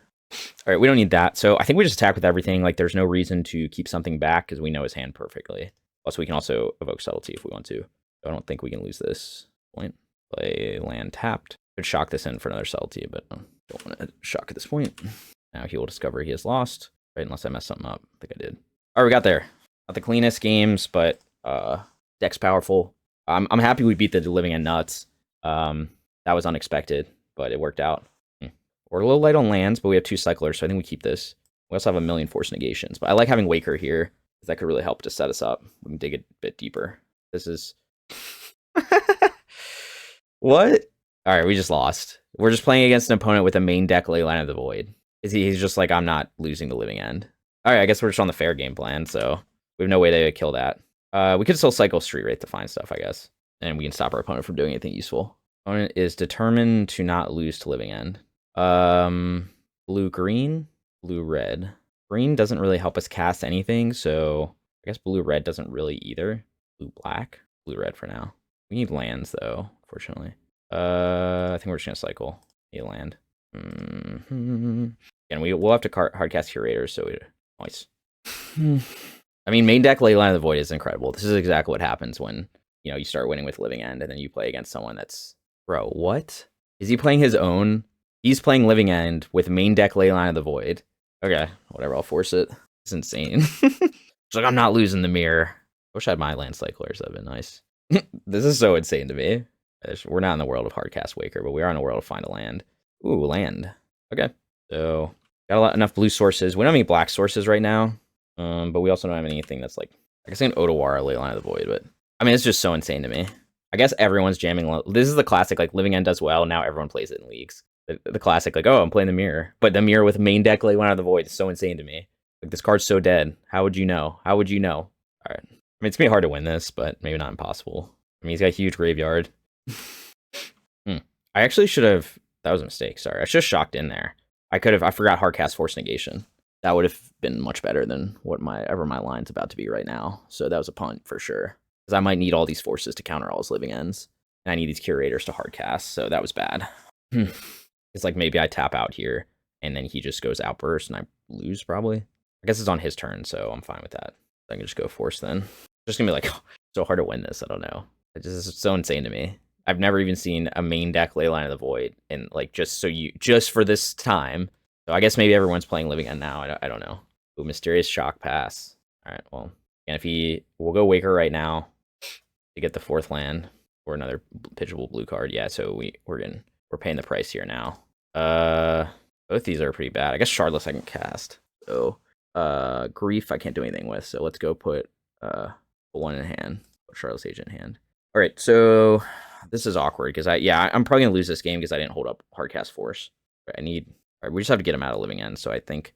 All right, we don't need that. So I think we just attack with everything. Like, there's no reason to keep something back because we know his hand perfectly. Plus, we can also evoke Subtlety if we want to. So I don't think we can lose this point. Play land tapped. Could shock this in for another Subtlety, but don't want to shock at this point. Now he will discover he has lost. Right, unless I messed something up. I think I did. All right, we got there. Not the cleanest games, but deck's powerful. I'm happy we beat the Living End nuts. That was unexpected, but it worked out. We're a little light on lands, but we have 2 cyclers, so I think we keep this. We also have a million Force Negations, but I like having Waker here, because that could really help to set us up. We can dig a bit deeper. This is... What? All right, we just lost. We're just playing against an opponent with a main deck Leyline of the Void. He's just like, I'm not losing the Living End. All right, I guess we're just on the fair game plan, so we have no way to kill that. We could still cycle Street Wraith to find stuff, I guess. And we can stop our opponent from doing anything useful. Opponent is determined to not lose to Living End. Blue-green, blue-red. Green doesn't really help us cast anything, so I guess blue-red doesn't really either. Blue-black, blue-red for now. We need lands, though, fortunately. I think we're just going to cycle a land. And we'll have to hardcast Curators, so nice. I mean, main deck Leyline of the Void is incredible. This is exactly what happens when, you start winning with Living End, and then you play against someone that's... Bro, what? Is he playing his own? He's playing Living End with main deck Leyline of the Void. Okay, whatever, I'll force it. It's insane. It's like, I'm not losing the mirror. I wish I had my land cyclers, that'd been nice. This is so insane to me. We're not in the world of Hardcast Waker, but we are in the world of Find a Land. Ooh, land. Okay, so got enough blue sources. We don't have any black sources right now, but we also don't have anything that's like, I guess an Otawara Leyline of the Void, but I mean, it's just so insane to me. I guess everyone's jamming. This is the classic, like, Living End does well, now everyone plays it in leagues. The classic, like, oh, I'm playing the mirror. But the mirror with main deck Leyline of the Void is so insane to me. Like, this card's so dead. How would you know? How would you know? All right. I mean, it's going to be hard to win this, but maybe not impossible. I mean, he's got a huge graveyard. I actually should have... That was a mistake, sorry. I should have shocked in there. I forgot Hardcast Force Negation. That would have been much better than what my line's about to be right now. So that was a punt for sure. Because I might need all these forces to counter all his Living Ends. And I need these Curators to hardcast, so that was bad. It's like maybe I tap out here, and then he just goes Outburst, and I lose probably. I guess it's on his turn, so I'm fine with that. I can just go Force then. It's just gonna be like, so hard to win this, I don't know. It's just so insane to me. I've never even seen a main deck Leyline of the Void, and like, just for this time. So I guess maybe everyone's playing Living End now, I don't know. Ooh, Mysterious Shock Pass. Alright, well, and we'll go Waker right now to get the 4th land, or another pitchable blue card. Yeah, so we're paying the price here now. Both these are pretty bad. I guess Shardless I can cast. So Grief I can't do anything with. So let's go put 1 in hand. Put Shardless Agent in hand. All right, so this is awkward because I'm probably gonna lose this game because I didn't hold up Hardcast Force. All right, we just have to get him out of Living End. So I think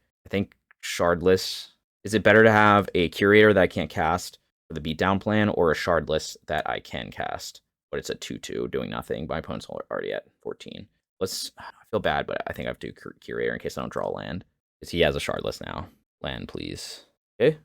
Shardless. Is it better to have a Curator that I can't cast for the beatdown plan, or a Shardless that I can cast, but it's a 2/2 doing nothing? My opponent's already at 14. I feel bad, but I think I have to Curator in case I don't draw land. Because he has a Shardless now. Land, please. Okay.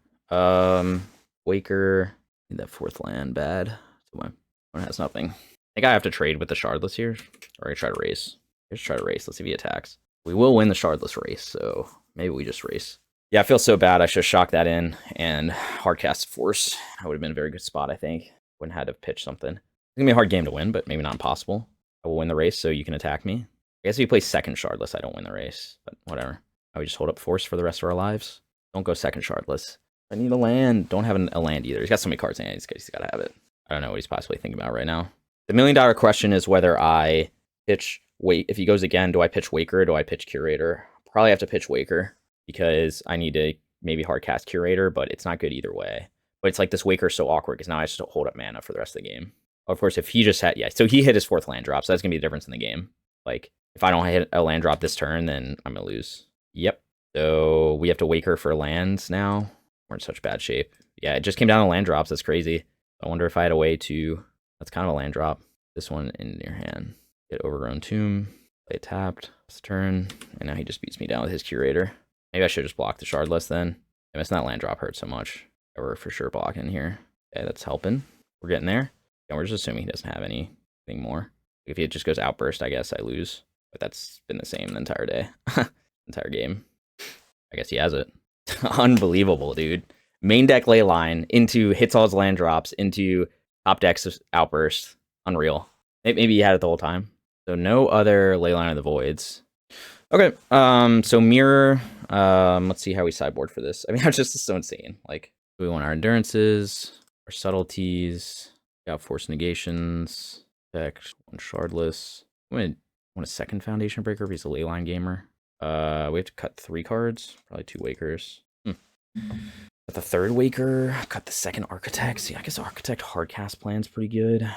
Waker. Need that 4th land bad. So my opponent has nothing. I think I have to trade with the Shardless here. Or I try to race. Let's try to race. Let's see if he attacks. We will win the Shardless race, so maybe we just race. Yeah, I feel so bad. I should have shocked that in and hardcast Force. That would have been a very good spot, I think. Wouldn't have had to pitch something. It's going to be a hard game to win, but maybe not impossible. I will win the race, so you can attack me. I guess if you play second Shardless, I don't win the race, but whatever. I would just hold up Force for the rest of our lives. Don't go second Shardless. I need a land. Don't have a land either. He's got so many cards in it. He's got to have it. I don't know what he's possibly thinking about right now. The $1 million question is whether I pitch if he goes again, do I pitch Waker or do I pitch Curator? Probably have to pitch Waker because I need to maybe hardcast Curator, but it's not good either way. But it's like this Waker is so awkward because now I just hold up mana for the rest of the game. Of course, if he just had, so he hit his 4th land drop, so that's going to be the difference in the game. Like, if I don't hit a land drop this turn, then I'm going to lose. Yep. So we have to Waker for lands now. We're in such bad shape. Yeah, it just came down to land drops. That's crazy. I wonder if I had a way to, that's kind of a land drop. This one in your hand. Get Overgrown Tomb, play tapped, this turn, and now he just beats me down with his Curator. Maybe I should just block the Shardless then. Yeah, it's not land drop hurt so much. We're for sure blocking here. Okay, that's helping. We're getting there. And we're just assuming he doesn't have anything more. If he just goes Outburst, I guess I lose. But that's been the same the entire day. Entire game. I guess he has it. Unbelievable, dude. Main deck Leyline into hits all his land drops into top decks Outburst. Unreal. Maybe he had it the whole time. So no other Leyline of the Voids. Okay, so Mirror. Let's see how we sideboard for this. I mean, it's just so insane. Like, we want our Endurances, our Subtleties, got Force Negations, deck, 1 Shardless. I want a 2nd Foundation Breaker if he's a Leyline gamer. We have to cut 3 cards, probably 2 Wakers. Cut the 3rd Waker, cut the 2nd Architect. See, I guess Architect hardcast plan's pretty good.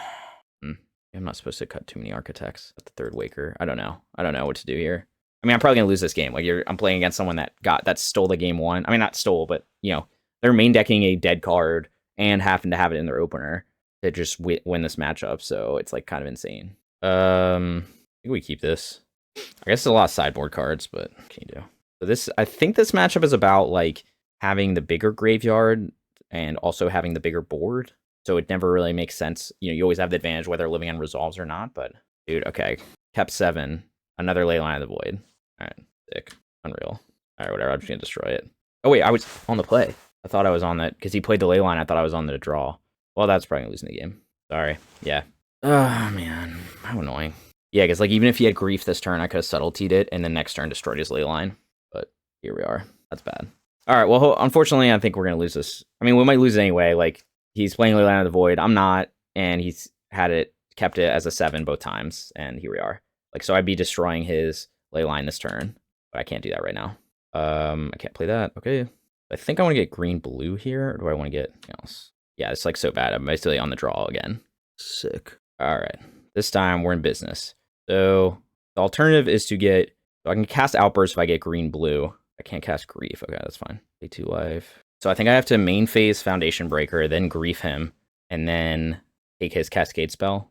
I'm not supposed to cut too many Architects at the 3rd Waker. I don't know. I don't know what to do here. I mean, I'm probably gonna lose this game. Like, I'm playing against someone that stole the game 1. I mean, not stole, but they're main decking a dead card and happen to have it in their opener to just win this matchup. So it's like kind of insane. I think we keep this. I guess it's a lot of sideboard cards, but what can you do? So I think this matchup is about like having the bigger graveyard and also having the bigger board. So it never really makes sense. You always have the advantage whether Living End resolves or not. But dude, okay, kept 7, another Leyline of the Void. All right, sick, unreal. All right, whatever. I'm just gonna destroy it. Oh wait, I was on the play. I thought I was on that because he played the Leyline. I thought I was on the draw. Well, that's probably losing the game. Sorry. Yeah. Oh man, how annoying. Yeah, because like even if he had Grief this turn, I could have Subtletied it, and then next turn destroyed his Leyline. But here we are. That's bad. All right. Well, unfortunately, I think we're gonna lose this. I mean, we might lose it anyway. Like, he's playing Leyline of the Void. I'm not, and he's kept it as a 7 both times, and here we are. Like, so I'd be destroying his Leyline this turn, but I can't do that right now. I can't play that. Okay. I think I want to get green-blue here, or do I want to get anything else? Yeah, it's like so bad. I'm basically on the draw again. Sick. All right. This time we're in business. So the alternative is to get, so I can cast Outburst if I get green-blue. I can't cast Grief. Okay, that's fine. Pay 2 life. So I think I have to main phase Foundation Breaker, then Grief him, and then take his Cascade spell.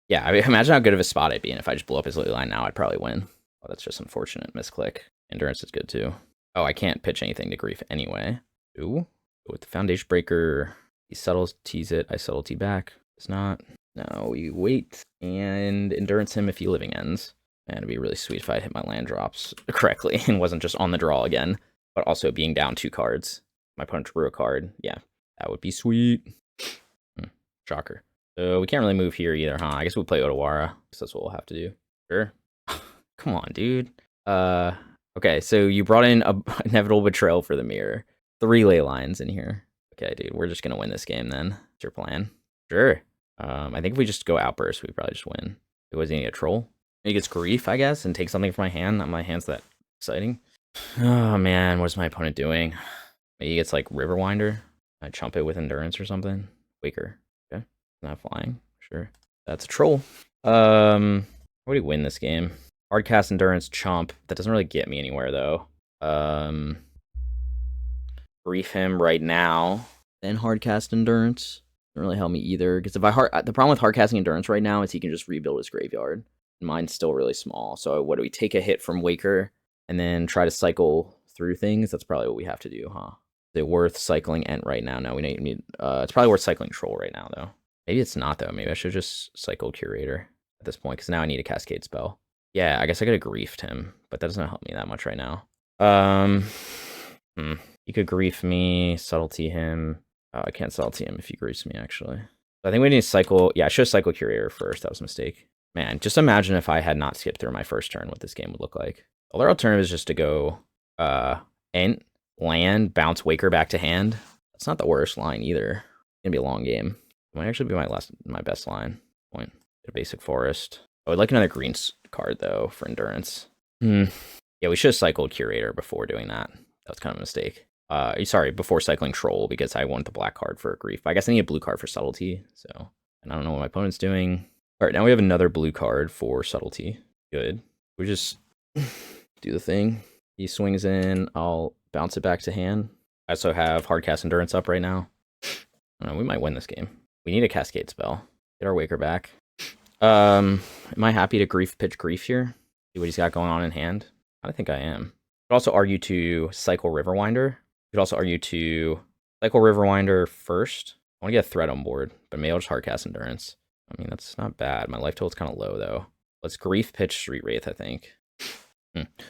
Yeah, I mean, imagine how good of a spot I'd be in if I just blew up his Leyline now. I'd probably win. Oh, that's just unfortunate. Misclick. Endurance is good too. Oh, I can't pitch anything to Grief anyway. Ooh. Go with the Foundation Breaker. He subtleties it. I subtlety back. It's not. No, we wait and Endurance him if he Living Ends. Man, it'd be really sweet if I hit my land drops correctly and wasn't just on the draw again, but also being down 2 cards. My opponent drew a card. Yeah, that would be sweet. Shocker. So we can't really move here either, huh? I guess we'll play Otawara, because that's what we'll have to do. Sure. Come on, dude. Okay, so you brought in a Inevitable Betrayal for the Mirror. 3 Leylines in here. Okay, dude, we're just gonna win this game then. What's your plan? Sure. I think if we just go Outburst, we probably just win. It wasn't a troll. He gets Grief, I guess, and take something from my hand. Not my hand's that exciting. Oh man, what's my opponent doing? Maybe he gets like Riverwinder. I chump it with Endurance or something. Waker. Okay. Not flying. Sure. That's a troll. How do we win this game? Hardcast Endurance chomp. That doesn't really get me anywhere though. Grief him right now. Then hardcast Endurance. Doesn't really help me either. Because if the problem with hardcasting Endurance right now is he can just rebuild his graveyard. mine's still really small. So what do we take a hit from Waker and then try to cycle through things? That's probably what we have to do, huh? Is it worth cycling Ent right now? No, we need it's probably worth cycling Troll right now though. Maybe it's not though. Maybe I should just cycle Curator at this point because now I need a Cascade spell. Yeah, I guess I could have griefed him, but that doesn't help me that much right now. He could grief me, subtlety him. Oh, I can't subtlety him if he griefs me, actually. So I think we need to cycle. Yeah, I should have cycled Curator first. That was a mistake. Man, just imagine if I had not skipped through my first turn, what this game would look like. Other alternative is just to go Ent, land, bounce Waker back to hand. That's not the worst line either. It's gonna be a long game. It might actually be my best line. Point. A basic forest. I would like another green card though for endurance. Yeah, we should have cycled Curator before doing that. That was kind of a mistake. Sorry, before cycling Troll because I want the black card for grief. But I guess I need a blue card for subtlety. So, and I don't know what my opponent's doing. All right, now we have another blue card for subtlety. Good. We just do the thing. He swings in. I'll bounce it back to hand. I also have hard cast endurance up right now. We might win this game. We need a Cascade spell. Get our Waker back. Am I happy to pitch grief here? See what he's got going on in hand? I think I am. Could also argue to cycle Riverwinder. Could also argue to cycle Riverwinder first. I want to get a threat on board, but maybe I'll just hardcast endurance. I mean, that's not bad. My life total's kind of low though. Let's grief pitch Street Wraith, I think.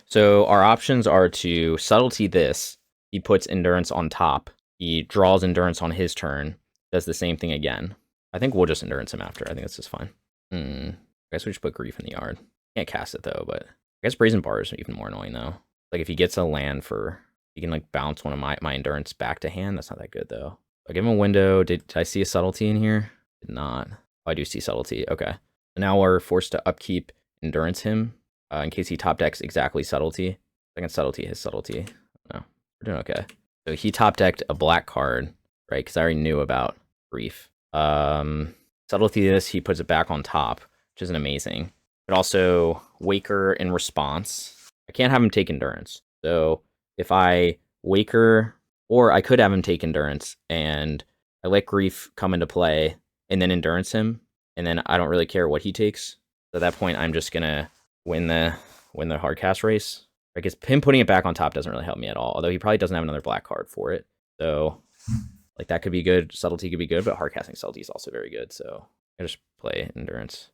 So our options are to subtlety this. He puts endurance on top. He draws endurance on his turn. Does the same thing again. I think we'll just endurance him after. I think that's just fine. I guess we should put grief in the yard. Can't cast it though, but I guess Brazen Bar is even more annoying though. Like if he gets a land for, he can like bounce one of my endurance back to hand. That's not that good though. I give him a window. Did I see a subtlety in here? Did not. Oh, I do see subtlety. Okay. So now we're forced to upkeep endurance him in case he top decks exactly subtlety. I can subtlety his subtlety. No, we're doing okay. So he top decked a black card, right? Because I already knew about grief. Subtlety this, he puts it back on top, which isn't amazing. But also Waker in response. I can't have him take endurance. So if I Waker, or I could have him take endurance and I let grief come into play and then endurance him, and then I don't really care what he takes. So at that point, I'm just gonna win the hard cast race. I guess him putting it back on top doesn't really help me at all. Although he probably doesn't have another black card for it. So like that could be good. Subtlety could be good, but hard casting subtlety is also very good. So I just play endurance.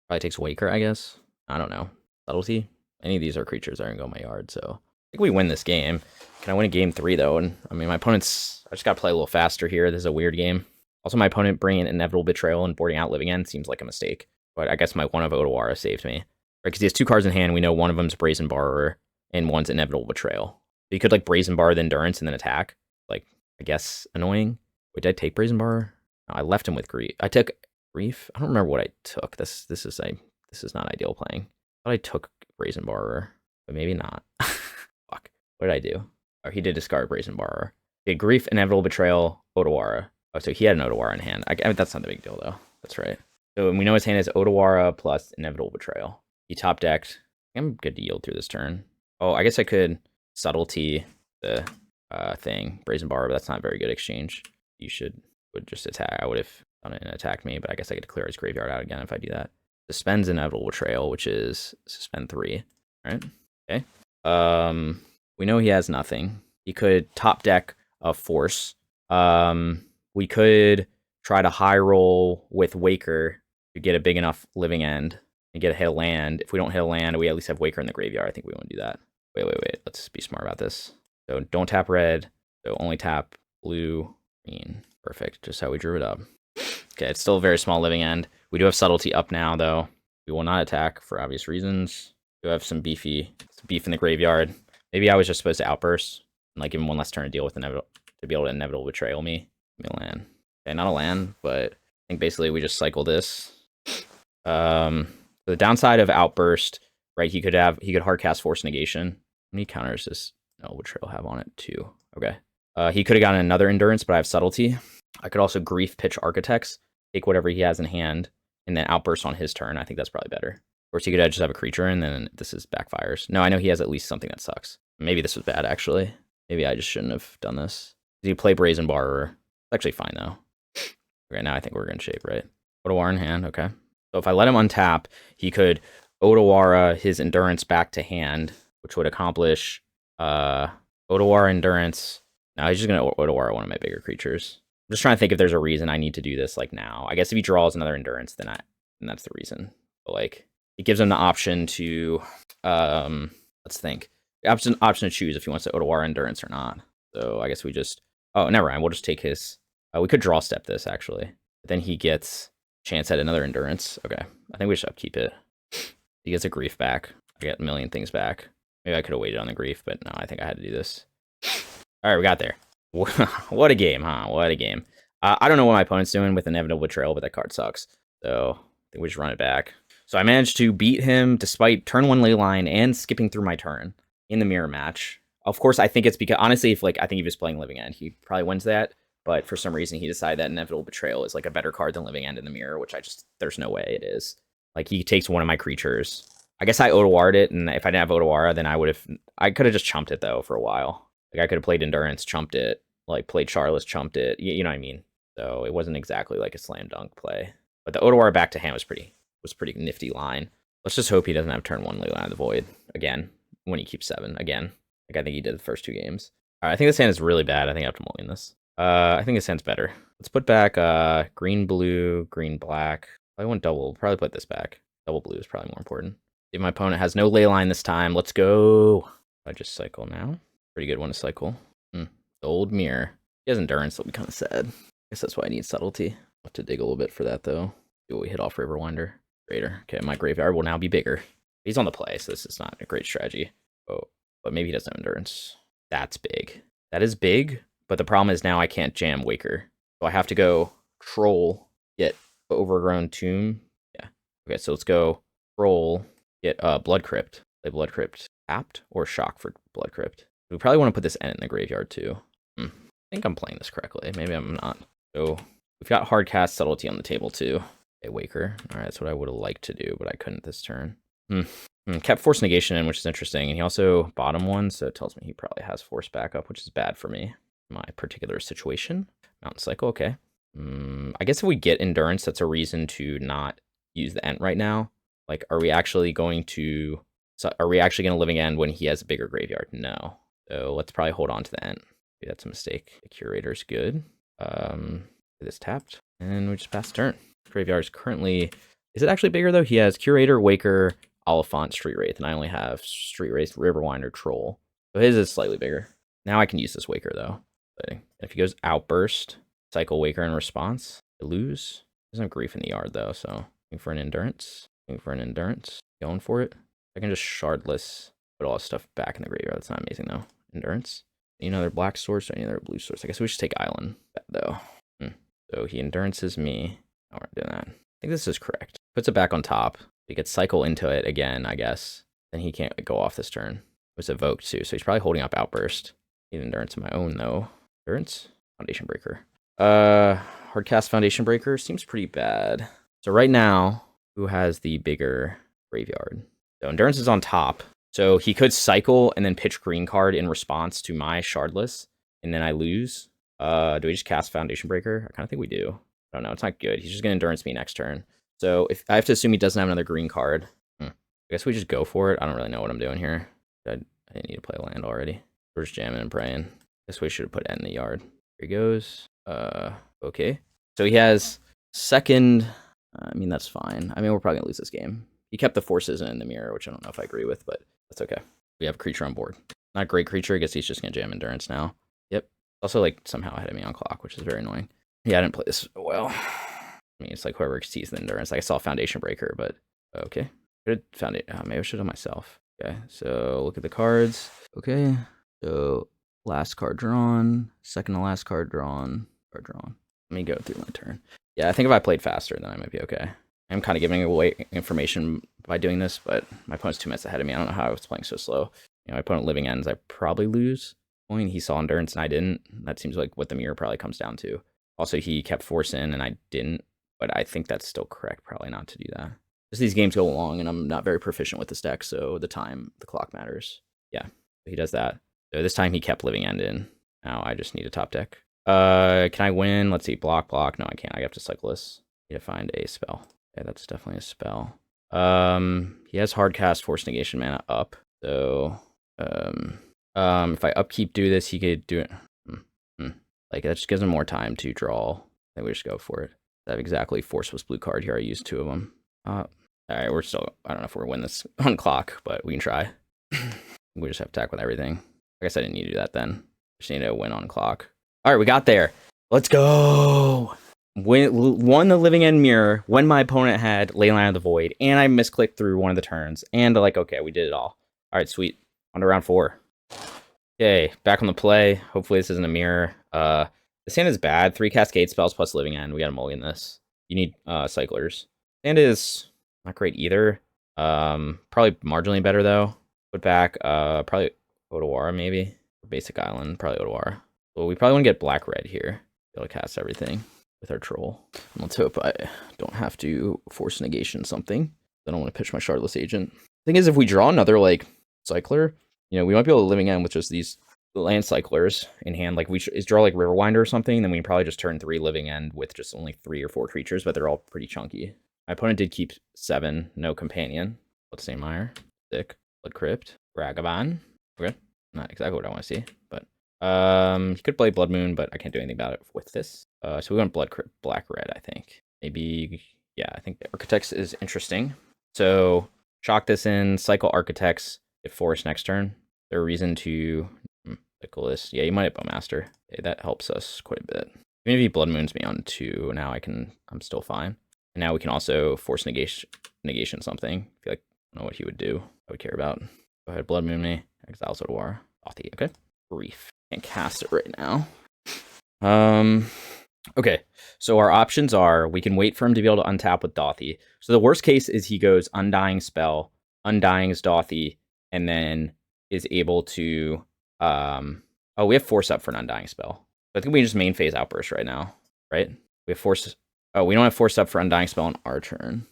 Probably takes Waker, I guess. I don't know. Subtlety. Any of these are creatures that are gonna go in my yard. So I think we win this game. Can I win a game 3 though? And I mean, my opponent's. I just gotta play a little faster here. This is a weird game. Also, my opponent bringing Inevitable Betrayal and boarding out Living End seems like a mistake. But I guess my one of Otawara saved me. Right, because he has 2 cards in hand. We know one of them's Brazen Borrower and one's Inevitable Betrayal. So you could like Brazen Bar the Endurance and then attack. Like, I guess annoying. Wait, did I take Brazen Bar? No, I left him with grief. I took grief. I don't remember what I took. This is not ideal playing. I thought I took Brazen Borrower, but maybe not. Fuck. What did I do? Oh, he did discard Brazen Borrower. Okay, grief, Inevitable Betrayal, Otawara. Oh, so he had an Otawara in hand. I mean, that's not the big deal though. That's right. So we know his hand is Otawara plus Inevitable Betrayal. He top decked. I'm good to yield through this turn. Oh, I guess I could subtlety the thing, Brazen Bar, but that's not a very good exchange. You would just attack. I would have done it and attacked me, but I guess I get to clear his graveyard out again if I do that. Suspends Inevitable Betrayal, which is suspend 3. All right. Okay. We know he has nothing. He could top deck a force. We could try to high roll with Waker to get a big enough Living End and get a hit of land. If we don't hit a land, we at least have Waker in the graveyard. I think we want to do that. Wait. Let's be smart about this. So don't tap red. So only tap blue, green. Perfect. Just how we drew it up. Okay, it's still a very small Living End. We do have subtlety up now, though. We will not attack for obvious reasons. We do have some beef in the graveyard. Maybe I was just supposed to outburst and like give him one less turn to deal with to be able to Inevitable Betrayal me. Give me a land. Okay, not a land, but I think basically we just cycle this. The downside of Outburst, right? He could hardcast Force Negation. How many counters does Betrayal have on it? 2. Okay. He could have gotten another Endurance, but I have Subtlety. I could also Grief pitch Architects, take whatever he has in hand, and then Outburst on his turn. I think that's probably better. Of course, he could just have a creature, and then this is backfires. No, I know he has at least something that sucks. Maybe this was bad, actually. Maybe I just shouldn't have done this. Did you play Brazen Borrower? It's actually fine, though. Okay, now I think we're in shape, right? Otawara in hand, okay. So if I let him untap, he could Otawara his Endurance back to hand, which would accomplish Otawara Endurance. Now he's just going to Otawara one of my bigger creatures. I'm just trying to think if there's a reason I need to do this like now. I guess if he draws another Endurance, then that's the reason. But like, it gives him the option to, let's think. The option to choose if he wants to Otawara Endurance or not. So I guess we just, oh, never mind. We'll just take his, we could draw step this actually. But then he gets chance at another Endurance. Okay, I think we should upkeep it. He gets a Grief back. I get a million things back. Maybe I could have waited on the Grief, but no, I think I had to do this. All right, we got there. What a game, huh? What a game. I don't know what my opponent's doing with Inevitable Betrayal, but that card sucks. So I think we just run it back. So I managed to beat him despite turn 1 Leyline and skipping through my turn in the mirror match. Of course, I think it's because, honestly, if like I think he was playing Living End, he probably wins that. But for some reason, he decided that Inevitable Betrayal is like a better card than Living End in the mirror, which there's no way it is. Like, he takes one of my creatures. I guess I Otawara'd it, and if I didn't have Otawara, then I could have just chumped it, though, for a while. Like, I could have played Endurance, chumped it, like, played Shardless, chumped it, you know what I mean? So, it wasn't exactly like a slam dunk play. But the Otawara back to hand was pretty nifty line. Let's just hope he doesn't have turn 1 Leyline of the Void again, when he keeps 7, again. Like, I think he did the first 2 games. All right, I think this hand is really bad. I think I have to mulligan this. I think this hand's better. Let's put back green, blue, green, black. I want double. Probably put this back. Double blue is probably more important. If my opponent has no Leyline this time, let's go. I just cycle now. Pretty good one to cycle. The old mirror. He has Endurance, that'll be kind of sad. I guess that's why I need Subtlety. I'll have to dig a little bit for that, though. Do we hit off Riverwinder? Greater. Okay, my graveyard will now be bigger. He's on the play, so this is not a great strategy. Oh, but maybe he doesn't have Endurance. That's big. That is big, but the problem is now I can't jam Waker. So I have to go Troll, get Overgrown Tomb. Yeah. Okay, so let's go Troll, get Blood Crypt. Play Blood Crypt tapped or shock for Blood Crypt. We probably want to put this Ent in the graveyard too. I think I'm playing this correctly. Maybe I'm not. So we've got hard cast Subtlety on the table too. Okay, Waker. All right, that's what I would have liked to do, but I couldn't this turn. Kept Force Negation in, which is interesting. And he also bottom one, so it tells me he probably has Force backup, which is bad for me. My particular situation. Mountain Cycle, okay. I guess if we get Endurance, that's a reason to not use the Ent right now. Like, are we actually going to Living End when he has a bigger graveyard? No. So let's probably hold on to the Ent. Maybe that's a mistake. The Curator's good. This tapped, and we just pass the turn. Graveyard is currently... Is it actually bigger, though? He has Curator, Waker, Oliphant, Street Wraith, and I only have Street Wraith, Riverwinder, Troll. So his is slightly bigger. Now I can use this Waker, though. If he goes Outburst, cycle Waker in response, I lose. There's no Grief in the yard, though, so looking for an Endurance. Going for it. I can just Shardless, put all this stuff back in the graveyard. That's not amazing, though. Endurance. Any other black source or any other blue source? I guess we should take Island, though. So he Endurances me. Oh, we're doing that. I think this is correct. Puts it back on top. He could cycle into it again, I guess. Then he can't go off this turn. It was evoked, too, so he's probably holding up Outburst. Need Endurance of my own, though. Endurance? Foundation Breaker. Hardcast Foundation Breaker seems pretty bad. So right now, who has the bigger graveyard? So Endurance is on top. So he could cycle and then pitch green card in response to my Shardless, and then I lose. Do we just cast Foundation Breaker? I kind of think we do. I don't know. It's not good. He's just going to Endurance me next turn. So if I have to assume he doesn't have another green card, I guess we just go for it. I don't really know what I'm doing here. I didn't need to play land already. We're just jamming and praying. Guess we should have put Ent in the yard. Here he goes. Okay. So he has second. I mean, that's fine. I mean, we're probably going to lose this game. He kept the Forces in the mirror, which I don't know if I agree with, but that's okay. We have a creature on board. Not a great creature. I guess he's just going to jam Endurance now. Yep. Also, like, somehow ahead of me on clock, which is very annoying. Yeah, I didn't play this well. I mean, it's like whoever sees the Endurance. Like, I saw Foundation Breaker, but okay. Maybe I should have myself. Okay, so look at the cards. Okay, so last card drawn, second to last card drawn, card drawn. Let me go through my turn. Yeah, I think if I played faster, then I might be okay. I'm kind of giving away information by doing this, but my opponent's 2 minutes ahead of me. I don't know how I was playing so slow. You know, my opponent Living Ends, I probably lose. Point. He saw Endurance and I didn't. That seems like what the mirror probably comes down to. Also, he kept Force in and I didn't, but I think that's still correct. Probably not to do that. Just these games go long and I'm not very proficient with this deck, so the clock matters. Yeah, he does that. So this time he kept Living End in. Now I just need a top deck. Can I win? Let's see, block. No, I can't. I have to cycle this. I need to find a spell. Yeah, that's definitely a spell. He has hard cast Force Negation mana up. So, if I upkeep do this, he could do it. Like, that just gives him more time to draw. I think we just go for it. I have exactly Forceless blue card here. I used 2 of them. Alright, we're still, I don't know if we're gonna win this on clock, but we can try. We just have attack with everything. I guess I didn't need to do that then. Just need to win on clock. Alright, we got there. Let's go! Won the Living End Mirror when my opponent had Leyline of the Void, and I misclicked through one of the turns. And like, okay, we did it all. Alright, sweet. On to round 4. Okay, back on the play. Hopefully this isn't a mirror. This hand is bad. 3 Cascade spells plus Living End. We gotta mulligan this. You need cyclers. Hand is not great either. Probably marginally better though. Put back probably Otawara maybe. Basic Island, probably Otawara. Well, we probably want to get black-red here. Be able to cast everything with our troll. And let's hope I don't have to force negation something. I don't want to pitch my Shardless Agent. Thing is, if we draw another like cycler, you know, we might be able to Living End with just these land cyclers in hand. Like we draw like Riverwinder or something, then we can probably just turn 3 Living End with just only 3 or 4 creatures, but they're all pretty chunky. My opponent did keep 7, no companion. Let's say Mire, Sick, Blood Crypt, Ragavan. Okay, not exactly what I want to see, but he could play Blood Moon, but I can't do anything about it with this. So we want Blood Crypt, black red, I think. Maybe, yeah, I think the Architects is interesting. So chalk this in, cycle Architects, get Forest next turn. There a reason to cycle this? Yeah, you might have Bowmaster. Okay, that helps us quite a bit. Even if he Blood Moons me on 2, now I'm still fine. And now we can also force negation something. I feel like I don't know what he would do. I would care about. Go ahead, Blood Moon me. Exile Otawara. Othy, okay. Brief. Can't cast it right now. Okay, so our options are we can wait for him to be able to untap with Dothy. So the worst case is he goes Undying Spell, Undying's Dothy, and then is able to oh, we have Force up for an Undying Spell. I think we can just main phase Outburst right now, right? We have Force. Oh, we don't have Force up for Undying Spell on our turn.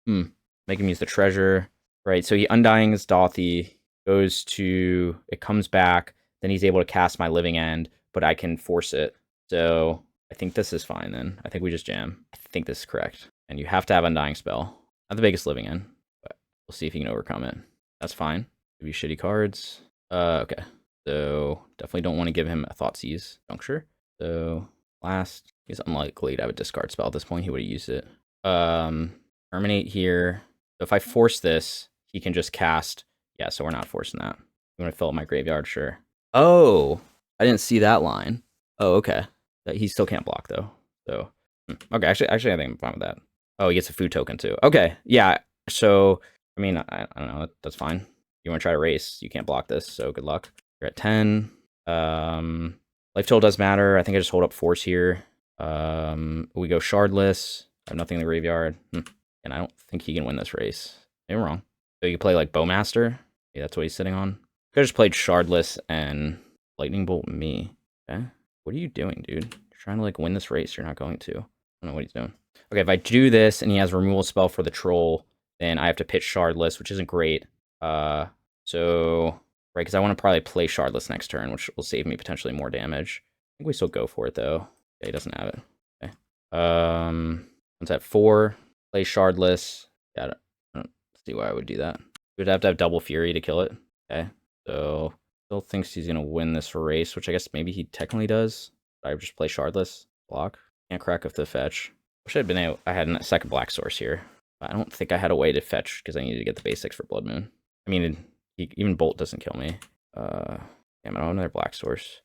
Make him use the treasure. Right, so he Undying's Dothy, goes to, it comes back, then he's able to cast my Living End, but I can force it. So I think this is fine then. I think we just jam. I think this is correct. And you have to have Undying Spell. Not the biggest Living End, but we'll see if you can overcome it. That's fine. Give you shitty cards. Okay. So definitely don't want to give him a Thoughtseize Juncture. So last, he's unlikely to have a discard spell at this point. He would have used it. Terminate here. So if I force this, he can just cast. Yeah, so we're not forcing that. You want to fill up my graveyard? Sure. Oh, I didn't see that line. Oh, okay. He still can't block though. So okay, actually, I think I'm fine with that. Oh, he gets a food token too. Okay, yeah. So I mean, I don't know. That's fine. You want to try to race? You can't block this. So good luck. You're at 10. Life total does matter. I think I just hold up force here. We go Shardless. I have nothing in the graveyard. And I don't think he can win this race. Maybe I'm wrong. So you play like Bowmaster. Yeah, that's what he's sitting on. Could have just played Shardless and Lightning Bolt me. Okay. What are you doing, dude? You're trying to like win this race. You're not going to. I don't know what he's doing. Okay, if I do this and he has removal spell for the troll, then I have to pitch Shardless, which isn't great. So right, because I want to probably play Shardless next turn, which will save me potentially more damage. I think we still go for it though. Okay, he doesn't have it. Okay. Once at 4, play Shardless. Yeah, I don't see why I would do that. We'd have to have double Fury to kill it. Okay, so still thinks he's gonna win this race, which I guess maybe he technically does. But I just play Shardless, block. Can't crack with the fetch. Wish I'd been able. I had a second black source here. I don't think I had a way to fetch because I needed to get the basics for Blood Moon. I mean, even Bolt doesn't kill me. Damn, I don't have another black source.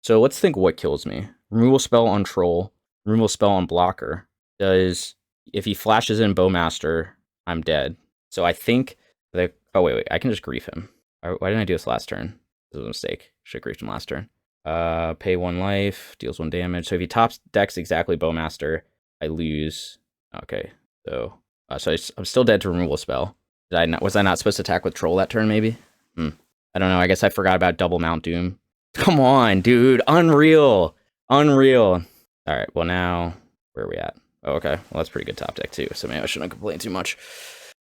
So let's think what kills me. Removal spell on Troll. Removal spell on Blocker. If he flashes in Bowmaster, I'm dead. So I think that. Oh wait, I can just grief him. Why didn't I do this last turn? This was a mistake. Should have griefed him last turn. Pay 1 life, deals 1 damage. So if he tops decks exactly Bowmaster, I lose. Okay, so I'm still dead to removal spell. Was I not supposed to attack with Troll that turn? Maybe. I don't know. I guess I forgot about double Mount Doom. Come on, dude. Unreal. All right. Well, now where are we at? Oh, okay. Well, that's pretty good top deck too. So maybe I shouldn't complain too much.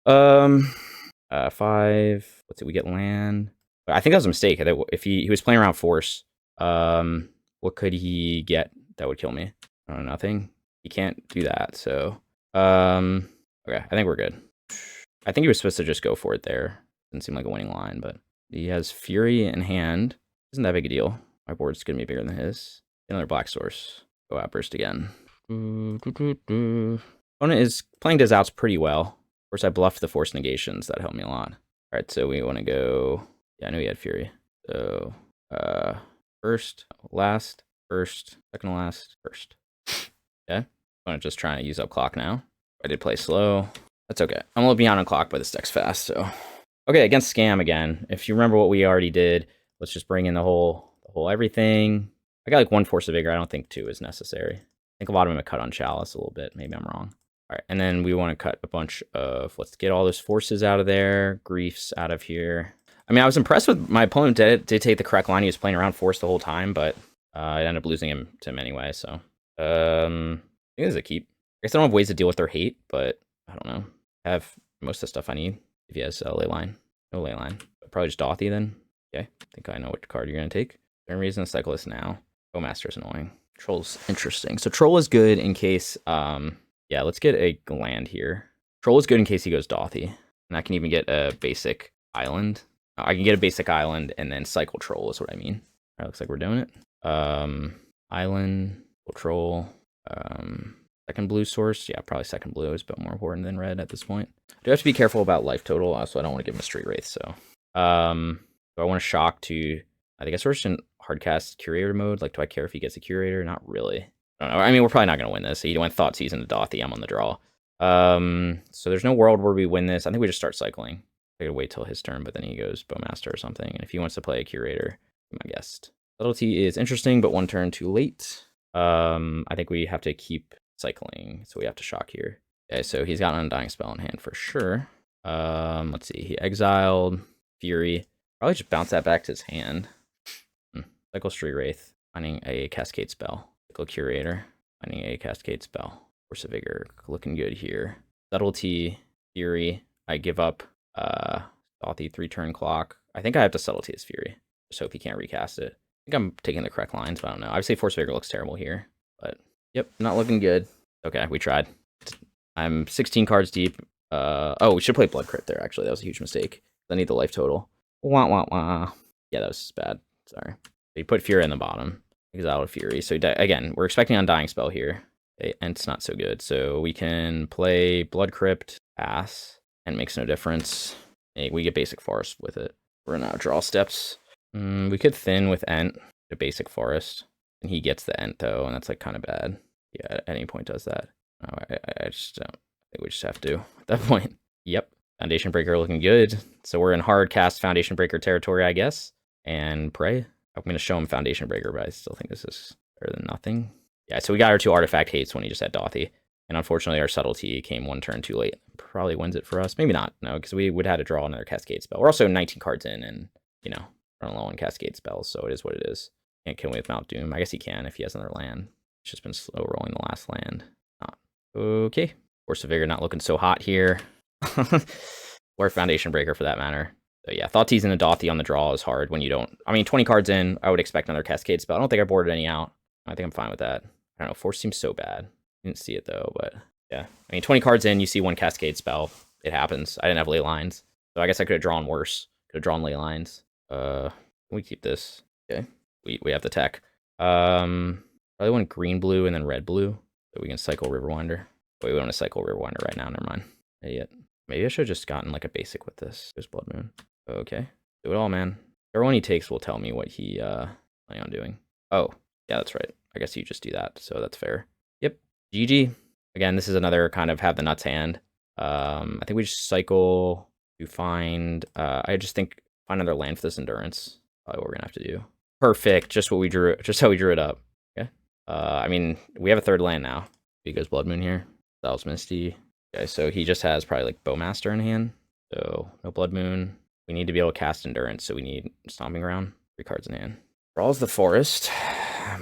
5. Let's see. We get land. But I think that was a mistake. If he was playing around Force, what could he get that would kill me? I don't know. Nothing. He can't do that. So Okay, I think we're good. I think he was supposed to just go for it there. Didn't seem like a winning line, but he has Fury in hand. Isn't that big a deal. My board's gonna be bigger than his. Another black source. Go Outburst again. Opponent is playing Diz outs pretty well. Of course, I bluffed the Force Negations. That helped me a lot. All right, so we want to go. Yeah, I knew he had Fury. So, first, last, first, second to last, first. Okay. I'm just trying to use up clock now. I did play slow. That's okay. I'm a little behind on clock, but this deck's fast, so. Okay, against Scam again. If you remember what we already did, let's just bring in the whole everything. I got like 1 Force of Vigor. I don't think 2 is necessary. I think a lot of them have cut on Chalice a little bit. Maybe I'm wrong. All right, and then we want to cut a bunch of, let's get all those forces out of there, griefs out of here. I mean, I was impressed with my opponent did take the correct line. He was playing around Force the whole time, but I ended up losing him to him anyway, so. I think this is a keep. I guess I don't have ways to deal with their hate, but I don't know. I have most of the stuff I need. If he has Leyline. No Leyline. Probably just Dothy then. Okay, I think I know what card you're going to take. There's no reason to cycle this now. Bowmaster is annoying. Troll's interesting. So Troll is good in case, yeah, let's get a land here. Troll is good in case he goes Dothy. And I can even get a basic island. I can get a basic island and then cycle Troll is what I mean. All right, looks like we're doing it. Island, Troll, second blue source. Yeah, probably second blue is a bit more important than red at this point. I do have to be careful about life total. Also, I don't want to give him a Street Wraith, so. Do I want to shock to, I think I sort of in hardcast Curator mode. Like, do I care if he gets a Curator? Not really. I don't know. I mean, we're probably not going to win this. He went Thought Season to Dothy. I'm on the draw. So there's no world where we win this. I think we just start cycling. I could wait till his turn, but then he goes Bowmaster or something. And if he wants to play a Curator, be my guest. Subtlety is interesting, but 1 turn too late. I think we have to keep cycling, so we have to shock here. Okay, so he's got an Undying Spell in hand for sure. Let's see. He exiled Fury. Probably just bounce that back to his hand. Cycle Street Wraith, finding a Cascade spell. Cycle Curator, finding a Cascade spell. Force of Vigor, looking good here. Subtlety, Fury. I give up Dothy 3-turn clock. I think I have to Subtlety his Fury. Just hope he can't recast it. I think I'm taking the correct lines, but I don't know. Obviously, Force of Vigor looks terrible here. But, yep, not looking good. Okay, we tried. I'm 16 cards deep. Oh, we should play Blood Crypt there, actually. That was a huge mistake. I need the life total. Wah, wah, wah. Yeah, that was bad. Sorry. He put Fury in the bottom. Exile Fury. So, again, we're expecting Undying Spell here. Okay, and it's not so good. So, we can play Blood Crypt, pass, and it makes no difference. We get Basic Forest with it. We're now draw steps. We could thin with Ent, a Basic Forest. And he gets the Ent, though, and that's, like, kind of bad. Yeah, at any point does that. No, I just don't. I think we just have to at that point. Yep. Foundation Breaker looking good. So we're in hard cast Foundation Breaker territory, I guess. And pray. I'm going to show him Foundation Breaker, but I still think this is better than nothing. Yeah, so we got our 2 artifact hates when he just had Dothy. And unfortunately, our Subtlety came 1 turn too late. Probably wins it for us. Maybe not. No, because we would have to draw another Cascade spell. We're also 19 cards in and, you know, running low on Cascade spells. So it is what it is. Can't kill me with Mount Doom. I guess he can if he has another land. It's just been slow rolling the last land. Not. Okay. Force of Vigor not looking so hot here. Or Foundation Breaker for that matter. So yeah, Thought Season and Dothy on the draw is hard when you don't. I mean, 20 cards in, I would expect another Cascade spell. I don't think I boarded any out. I think I'm fine with that. I don't know. Force seems so bad. Didn't see it though, but yeah. I mean, 20 cards in, you see 1 Cascade spell. It happens. I didn't have ley lines, so I guess I could have drawn worse. Could have drawn ley lines. We keep this. Okay. We have the tech. Probably want green blue and then red blue, so we can cycle Riverwinder. Wait, we want to cycle Riverwinder right now. Never mind. Not yet. Maybe I should have just gotten like a basic with this. There's Blood Moon. Okay. Do it all, man. Every one he takes will tell me what he planning on doing. Oh, yeah, that's right. I guess you just do that, so that's fair. Yep. GG. Again, this is another kind of have the nuts hand. I think we just cycle to find I just think find another land for this endurance. Probably what we're gonna have to do. Perfect. Just what we drew, just how we drew it up. Okay. I mean, we have a 3rd land now. He goes Blood Moon here. That was Misty. Okay, so he just has probably like Bowmaster in hand. So no Blood Moon. We need to be able to cast Endurance, so we need Stomping Ground. 3 cards in hand. Brawls the Forest.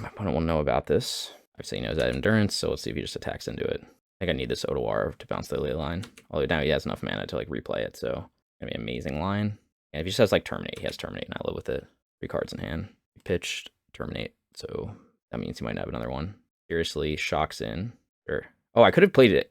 My opponent will know about this. Obviously he knows that Endurance, so let's see if he just attacks into it. I think I need this Otawara to bounce the Leyline. Although now he has enough mana to like replay it, so gonna be an amazing line. And if he just has like Terminate, he has Terminate, and I live with it. 3 cards in hand. He pitched Terminate, so that means he might have another one. Seriously, shocks in. Sure. Oh, I could have played it.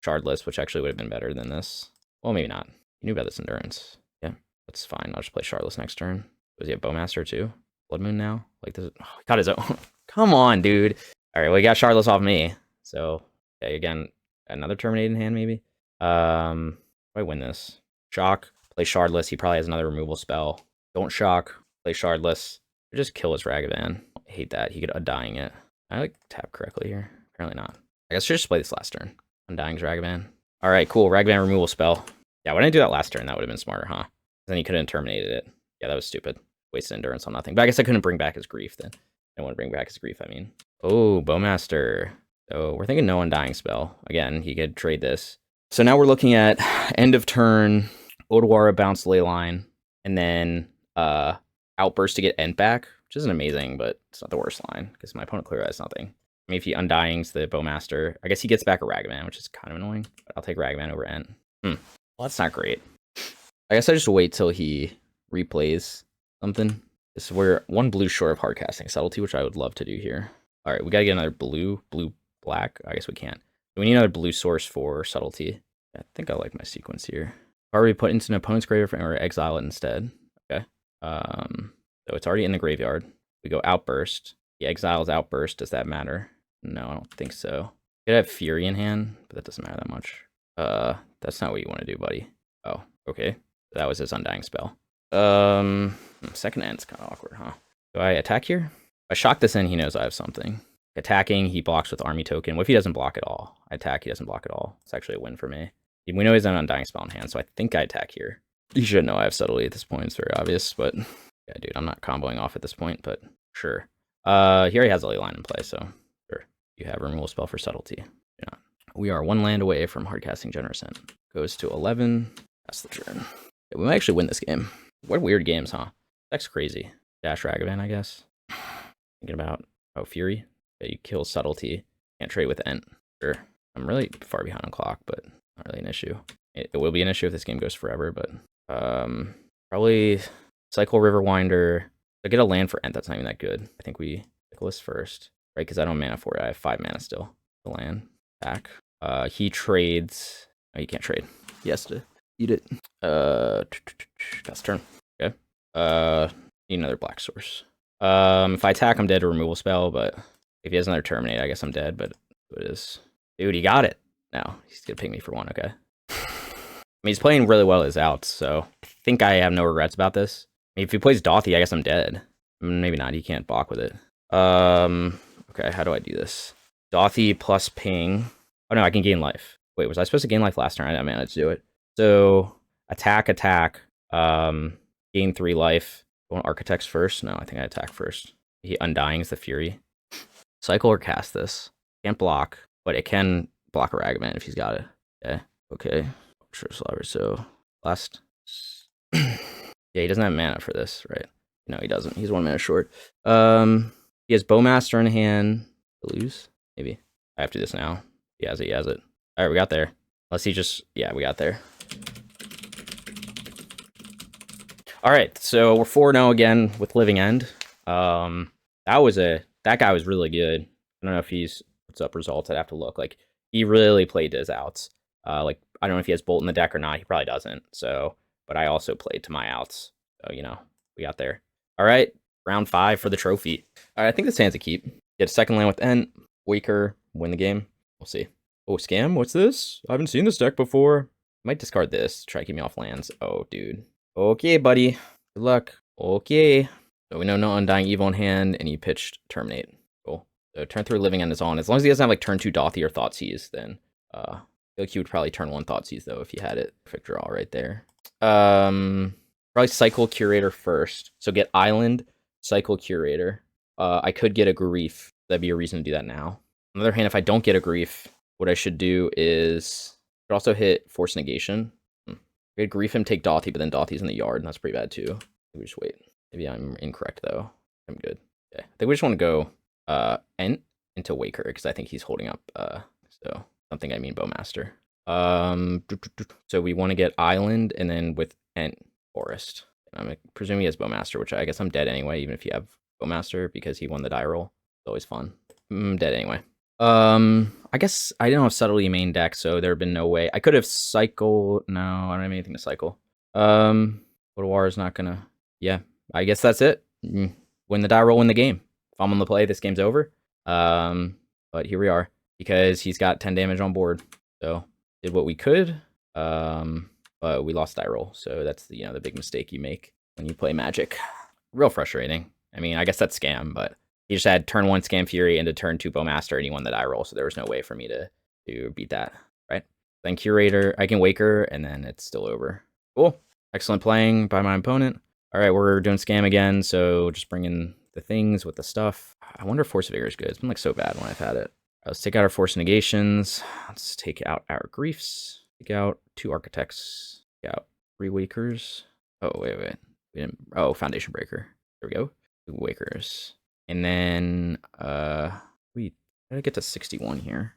Shardless, which actually would have been better than this. Well, maybe not. You knew about this Endurance. Yeah, that's fine. I'll just play Shardless next turn. Does he have Bowmaster too? Blood Moon now? Like this? Oh, he got his own. Come on, dude. All right, well, he got Shardless off me. So, okay, again, another Terminate in hand, maybe? If I win this. Shock, play Shardless. He probably has another removal spell. Don't shock, play Shardless. Or just kill his Ragavan. I hate that. He could Undying it. I like tap correctly here. Apparently not. I guess I should just play this last turn. Undying's Ragavan. All right, cool. Ragavan removal spell. Yeah, why didn't I do that last turn? That would have been smarter, huh? Then he couldn't have terminated it. Yeah, that was stupid. Wasted Endurance on nothing. But I guess I couldn't bring back his Grief then. I don't want to bring back his Grief, I mean. Oh, Bowmaster. So we're thinking no Undying spell. Again, he could trade this. So now we're looking at end of turn, Otawara bounce Leyline, and then Outburst to get Ent back, which isn't amazing, but it's not the worst line, because my opponent clearly has nothing. I mean, if he Undyings the Bowmaster, I guess he gets back a Ragavan, which is kind of annoying. But I'll take Ragavan over Ent. Well, that's not great. I guess I just wait till he replays something. This is where one blue short of hard casting Subtlety, which I would love to do here. All right, we got to get another blue, black. I guess we can't. We need another blue source for Subtlety. I think I like my sequence here. Already put into an opponent's graveyard or exile it instead. Okay. So it's already in the graveyard. We go Outburst. He exiles Outburst. Does that matter? No, I don't think so. Could have Fury in hand, but that doesn't matter that much. That's not what you want to do, buddy. Oh, okay. That was his Undying spell. Second Ent's kind of awkward, huh? Do I attack here? If I shock this in, he knows I have something. Attacking, he blocks with Army Token. What if he doesn't block at all? I attack, he doesn't block at all. It's actually a win for me. We know he has an Undying spell in hand, so I think I attack here. You should know I have Subtlety at this point. It's very obvious, but yeah, dude, I'm not comboing off at this point, but sure. Here he has a Leyline in play, so sure. You have removal spell for Subtlety. Yeah. We are one land away from hardcasting Generous Ent. Goes to 11. That's the turn. Yeah, we might actually win this game. What weird games, huh? That's crazy. Dash Ragavan, I guess. Thinking about, Fury. Yeah, you kill Subtlety. Can't trade with Ent. Sure. I'm really far behind on clock, but not really an issue. It will be an issue if this game goes forever, but probably cycle Riverwinder. I get a land for Ent, that's not even that good. I think we cycle this first, right? Because I don't have mana for it. I have 5 mana still. The land back. He trades. Oh, you can't trade. He has to eat it. That's turn. Okay. Need another black source. If I attack, I'm dead to removal spell, but if he has another terminate, I guess I'm dead, but it is. Dude, he got it. No, he's gonna ping me for 1, okay. I mean, he's playing really well as outs, so I think I have no regrets about this. I mean, if he plays Dothy, I guess I'm dead. Maybe not, he can't block with it. Okay, how do I do this? Dothy plus ping. Oh no, I can gain life. Wait, was I supposed to gain life last turn? I didn't manage to do it. So, attack. Gain 3 life. Going Architects first? No, I think I attack first. He Undying's the Fury. Cycle or cast this. Can't block, but it can block a Ragavan if he's got it. Okay. Sure, so last. Yeah, he doesn't have mana for this, right? No, he doesn't. He's 1 mana short. He has Bowmaster in hand. Lose? Maybe. I have to do this now. He has it. Alright, we got there. Unless he just... Yeah, we got there. Alright, so we're 4-0 again with Living End. That guy was really good. I don't know if he's... What's up results? I'd have to look. Like, he really played his outs. Like, I don't know if he has Bolt in the deck or not. He probably doesn't. So, but I also played to my outs. So, you know, we got there. All right, round 5 for the trophy. All right, I think this hand's a keep. Get a second land with Ent, Waker, win the game. We'll see. Oh, scam? What's this? I haven't seen this deck before. Might discard this. Try to keep me off lands. Oh, dude. Okay, buddy. Good luck. Okay. So we know no Undying Evil in hand, and he pitched Terminate. Cool. So turn 3 Living End is on. As long as he doesn't have like turn 2 Dothy or Thoughtseize, then I feel like he would probably turn 1 Thoughtseize though if he had it. Perfect draw right there. Probably cycle Curator first. So get Island, cycle Curator. I could get a Grief. That'd be a reason to do that now. On the other hand, if I don't get a Grief, what I should do is I could also hit Force Negation. I could Grief him, take Dothy, but then Dothy's in the yard, and that's pretty bad too. Maybe just wait. Maybe I'm incorrect though. I'm good. Okay. I think we just want to go Ent into Waker because I think he's holding up. So something I mean Bowmaster. So we want to get Island and then with Ent Forest. I'm presuming he has Bowmaster, which I guess I'm dead anyway, even if you have Bowmaster because he won the die roll. It's always fun. I'm dead anyway. I guess I didn't have Subtlety main deck, so there have been no way. I could have cycled. No, I don't have anything to cycle. Otawara's not gonna. Yeah, I guess that's it. Win the die roll, win the game. If I'm on the play, this game's over. But here we are because he's got 10 damage on board. So did what we could. But we lost die roll. So that's the the big mistake you make when you play Magic. Real frustrating. I mean, I guess that's scam, but he just had turn 1 Scam Fury into turn 2 Bowmaster, and he won the die roll, so there was no way for me to beat that, right? Then Curator, I can Waker, and then it's still over. Cool. Excellent playing by my opponent. All right, we're doing Scam again, so just bring in the things with the stuff. I wonder if Force of Vigor is good. It's been like so bad when I've had it. Let's take out our Force of Negations. Let's take out our Griefs. Take out 2 Architects. Take out 3 Wakers. Oh, wait. We didn't. Oh, Foundation Breaker. There we go. 2 Wakers. And then, we gotta get to 61 here.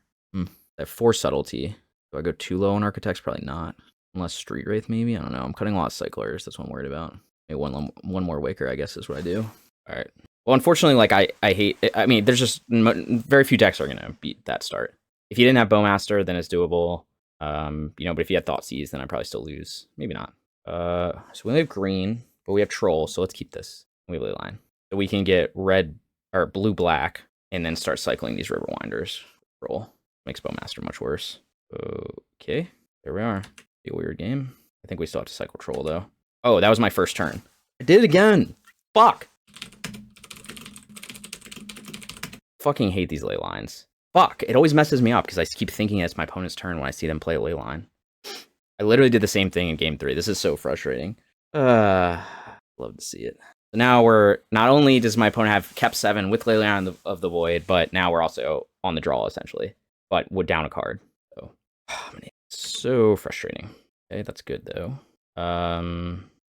That 4 Subtlety. Do I go too low on Architects? Probably not. Unless Street Wraith, maybe? I don't know. I'm cutting a lot of Cyclers. That's what I'm worried about. Maybe one more Waker, I guess, is what I do. All right. Well, unfortunately, like, I hate it. I mean, there's just very few decks are gonna beat that start. If you didn't have Bowmaster, then it's doable. But if you had Thoughtseize, then I'd probably still lose. Maybe not. So we only have green, but we have Troll, so let's keep this. We have Leyline. So we can get red or blue-black and then start cycling these Riverwinders. Roll. Makes Bowmaster much worse. Okay, there we are. Be a weird game. I think we still have to cycle Troll, though. Oh, that was my first turn. I did it again! Fuck! Fucking hate these ley lines. Fuck, it always messes me up because I keep thinking it's my opponent's turn when I see them play a ley line. I literally did the same thing in game 3. This is so frustrating. Love to see it. So now we're, not only does my opponent have kept 7 with Leyline of the Void, but now we're also on the draw, essentially. But we're down a card. So, so frustrating. Okay, that's good, though.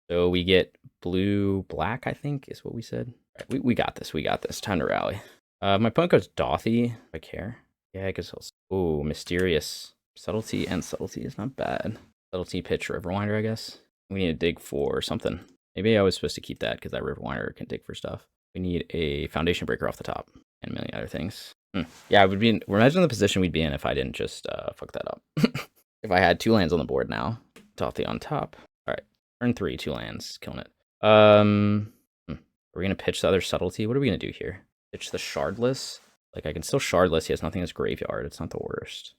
So we get blue-black, I think, is what we said. Right, we got this, Time to rally. My opponent goes Dothy, if I care. Yeah, I guess I'll... Ooh, Mysterious. Subtlety and Subtlety is not bad. Subtlety, pitch, Riverwinder, I guess. We need to dig for something. Maybe I was supposed to keep that because that Riverwinder can dig for stuff. We need a Foundation Breaker off the top and a million other things. Yeah, imagine the position we'd be in if I didn't just fuck that up. If I had 2 lands on the board now. Dothy on top. All right, turn 3, 2 lands, killing it. We're gonna pitch the other Subtlety. What are we gonna do here? Pitch the Shardless. Like I can still Shardless. He has nothing as graveyard. It's not the worst.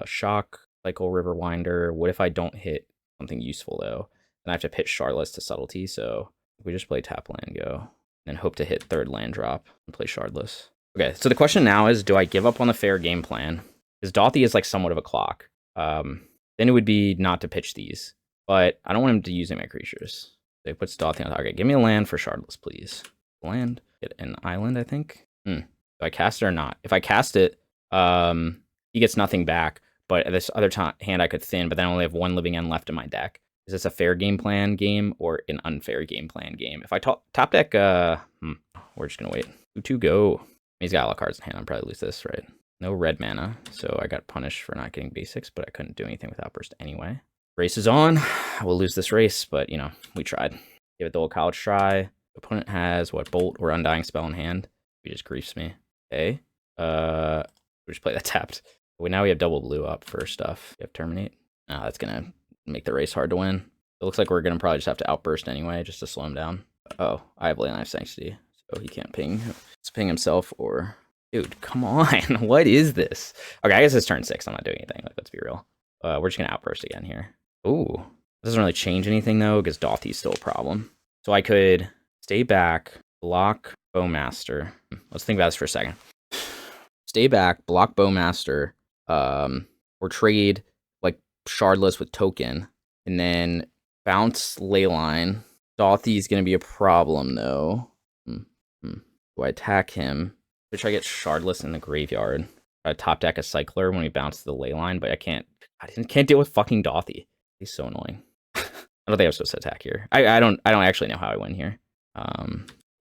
Shock, cycle Riverwinder. What if I don't hit something useful though? Then I have to pitch Shardless to Subtlety. So we just play tap land go and hope to hit 3rd land drop and play Shardless. Okay, so the question now is, do I give up on the fair game plan? Because Dothy is like somewhat of a clock. Then it would be not to pitch these, but I don't want him to use any of my creatures. So he puts Dothy on target. Give me a land for Shardless, please. Land, get an island, I think. Do I cast it or not? If I cast it, he gets nothing back. But at this other hand, I could thin, but then I only have 1 living end left in my deck. Is this a fair game plan game or an unfair game plan game? If I top deck, we're just gonna wait. 2-2 go. He's got a lot of cards in hand. I'll probably lose this, right? No red mana, so I got punished for not getting basics, but I couldn't do anything with Outburst anyway. Race is on. We'll lose this race, but, we tried. Give it the old college try. Opponent has, what, Bolt or Undying Spell in hand. He just griefs me. Okay. We just play that tapped. But now we have double blue up for stuff. We have Terminate. No, that's going to make the race hard to win. It looks like we're going to probably just have to Outburst anyway, just to slow him down. Oh, I have Leyline of Sanctity, so he can't ping. Let's ping himself or... Dude, come on. What is this? Okay, I guess it's turn 6. I'm not doing anything. Like, let's be real. We're just going to Outburst again here. Ooh. Doesn't really change anything, though, because Dothy's still a problem. So I could stay back, block Bowmaster. Let's think about this for a second. Stay back, block Bowmaster, or trade, like, Shardless with Token, and then bounce Leyline. Dothy's going to be a problem, though. Do I attack him? Which I get Shardless in the graveyard. I top deck a Cycler when we bounce the Leyline, but I can't deal with fucking Dothy. He's so annoying. I don't think I'm supposed to attack here. I don't actually know how I win here.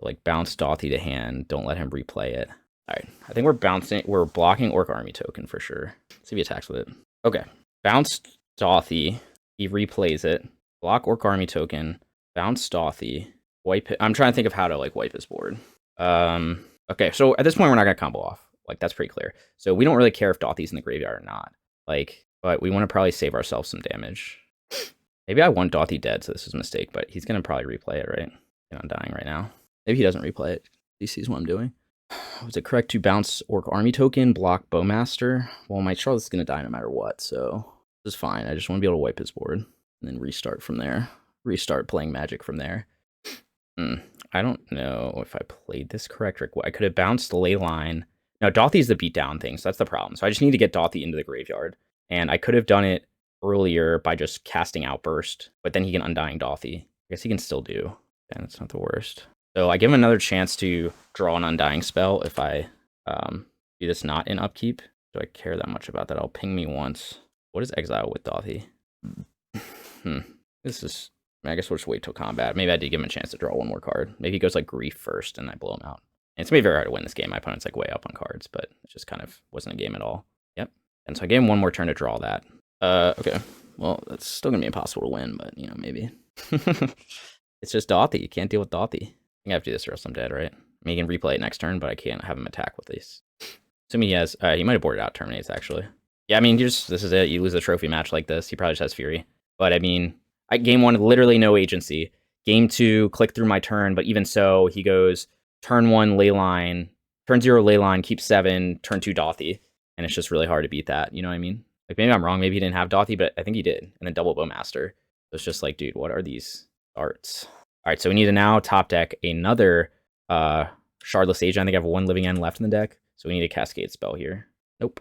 Like bounce Dothy to hand, don't let him replay it. Alright, I think we're blocking Orc Army Token for sure. Let's see if he attacks with it. Okay. Bounce Dothy, he replays it. Block Orc Army Token, bounce Dothy, wipe it. I'm trying to think of how to like wipe his board. Okay, so at this point we're not gonna combo off. Like, that's pretty clear. So we don't really care if Dothy's in the graveyard or not. Like, but we want to probably save ourselves some damage. Maybe I want Dothy dead, so this is a mistake, but he's going to probably replay it, right? I'm dying right now. Maybe he doesn't replay it. He sees what I'm doing. Was it correct to bounce Orc Army token, block Bowmaster? Well, my Charlotte's is going to die no matter what, so this is fine. I just want to be able to wipe his board and then restart from there. Restart playing Magic from there. I don't know if I played this correct. I could have bounced Leyline. Now, Dothy's the beatdown thing, so that's the problem. So I just need to get Dothy into the graveyard. And I could have done it earlier by just casting Outburst, but then he can Undying Dothy. I guess he can still do. And it's not the worst. So I give him another chance to draw an Undying spell if I do this not in upkeep. Do I care that much about that? I'll ping me once. What is Exile with Dothy? This is... I guess we'll just wait till combat. Maybe I did give him a chance to draw one more card. Maybe he goes like Grief first and I blow him out. And it's going to be very hard to win this game. My opponent's like way up on cards, but it just kind of wasn't a game at all. Yep. And so I gave him one more turn to draw that. Okay. Well, that's still going to be impossible to win, but, you know, maybe. It's just Dothy. You can't deal with Dothy. I think I have to do this or else I'm dead, right? I mean, he can replay it next turn, but I can't have him attack with these. Assuming he has... he might have boarded out Terminates, actually. Yeah, I mean, this is it. You lose a trophy match like this. He probably just has Fury. But, I mean... Game 1, literally no agency. Game 2, click through my turn, but even so, he goes turn 1, Leyline, turn 0, Leyline, keep 7, turn 2, Dothy. And it's just really hard to beat that, you know what I mean? Like, maybe I'm wrong, maybe he didn't have Dothy, but I think he did. And then double Bowmaster. So it's just like, dude, what are these arts? All right, so we need to now top deck another Shardless Agent. I think I have one Living End left in the deck, so we need a Cascade spell here. Nope.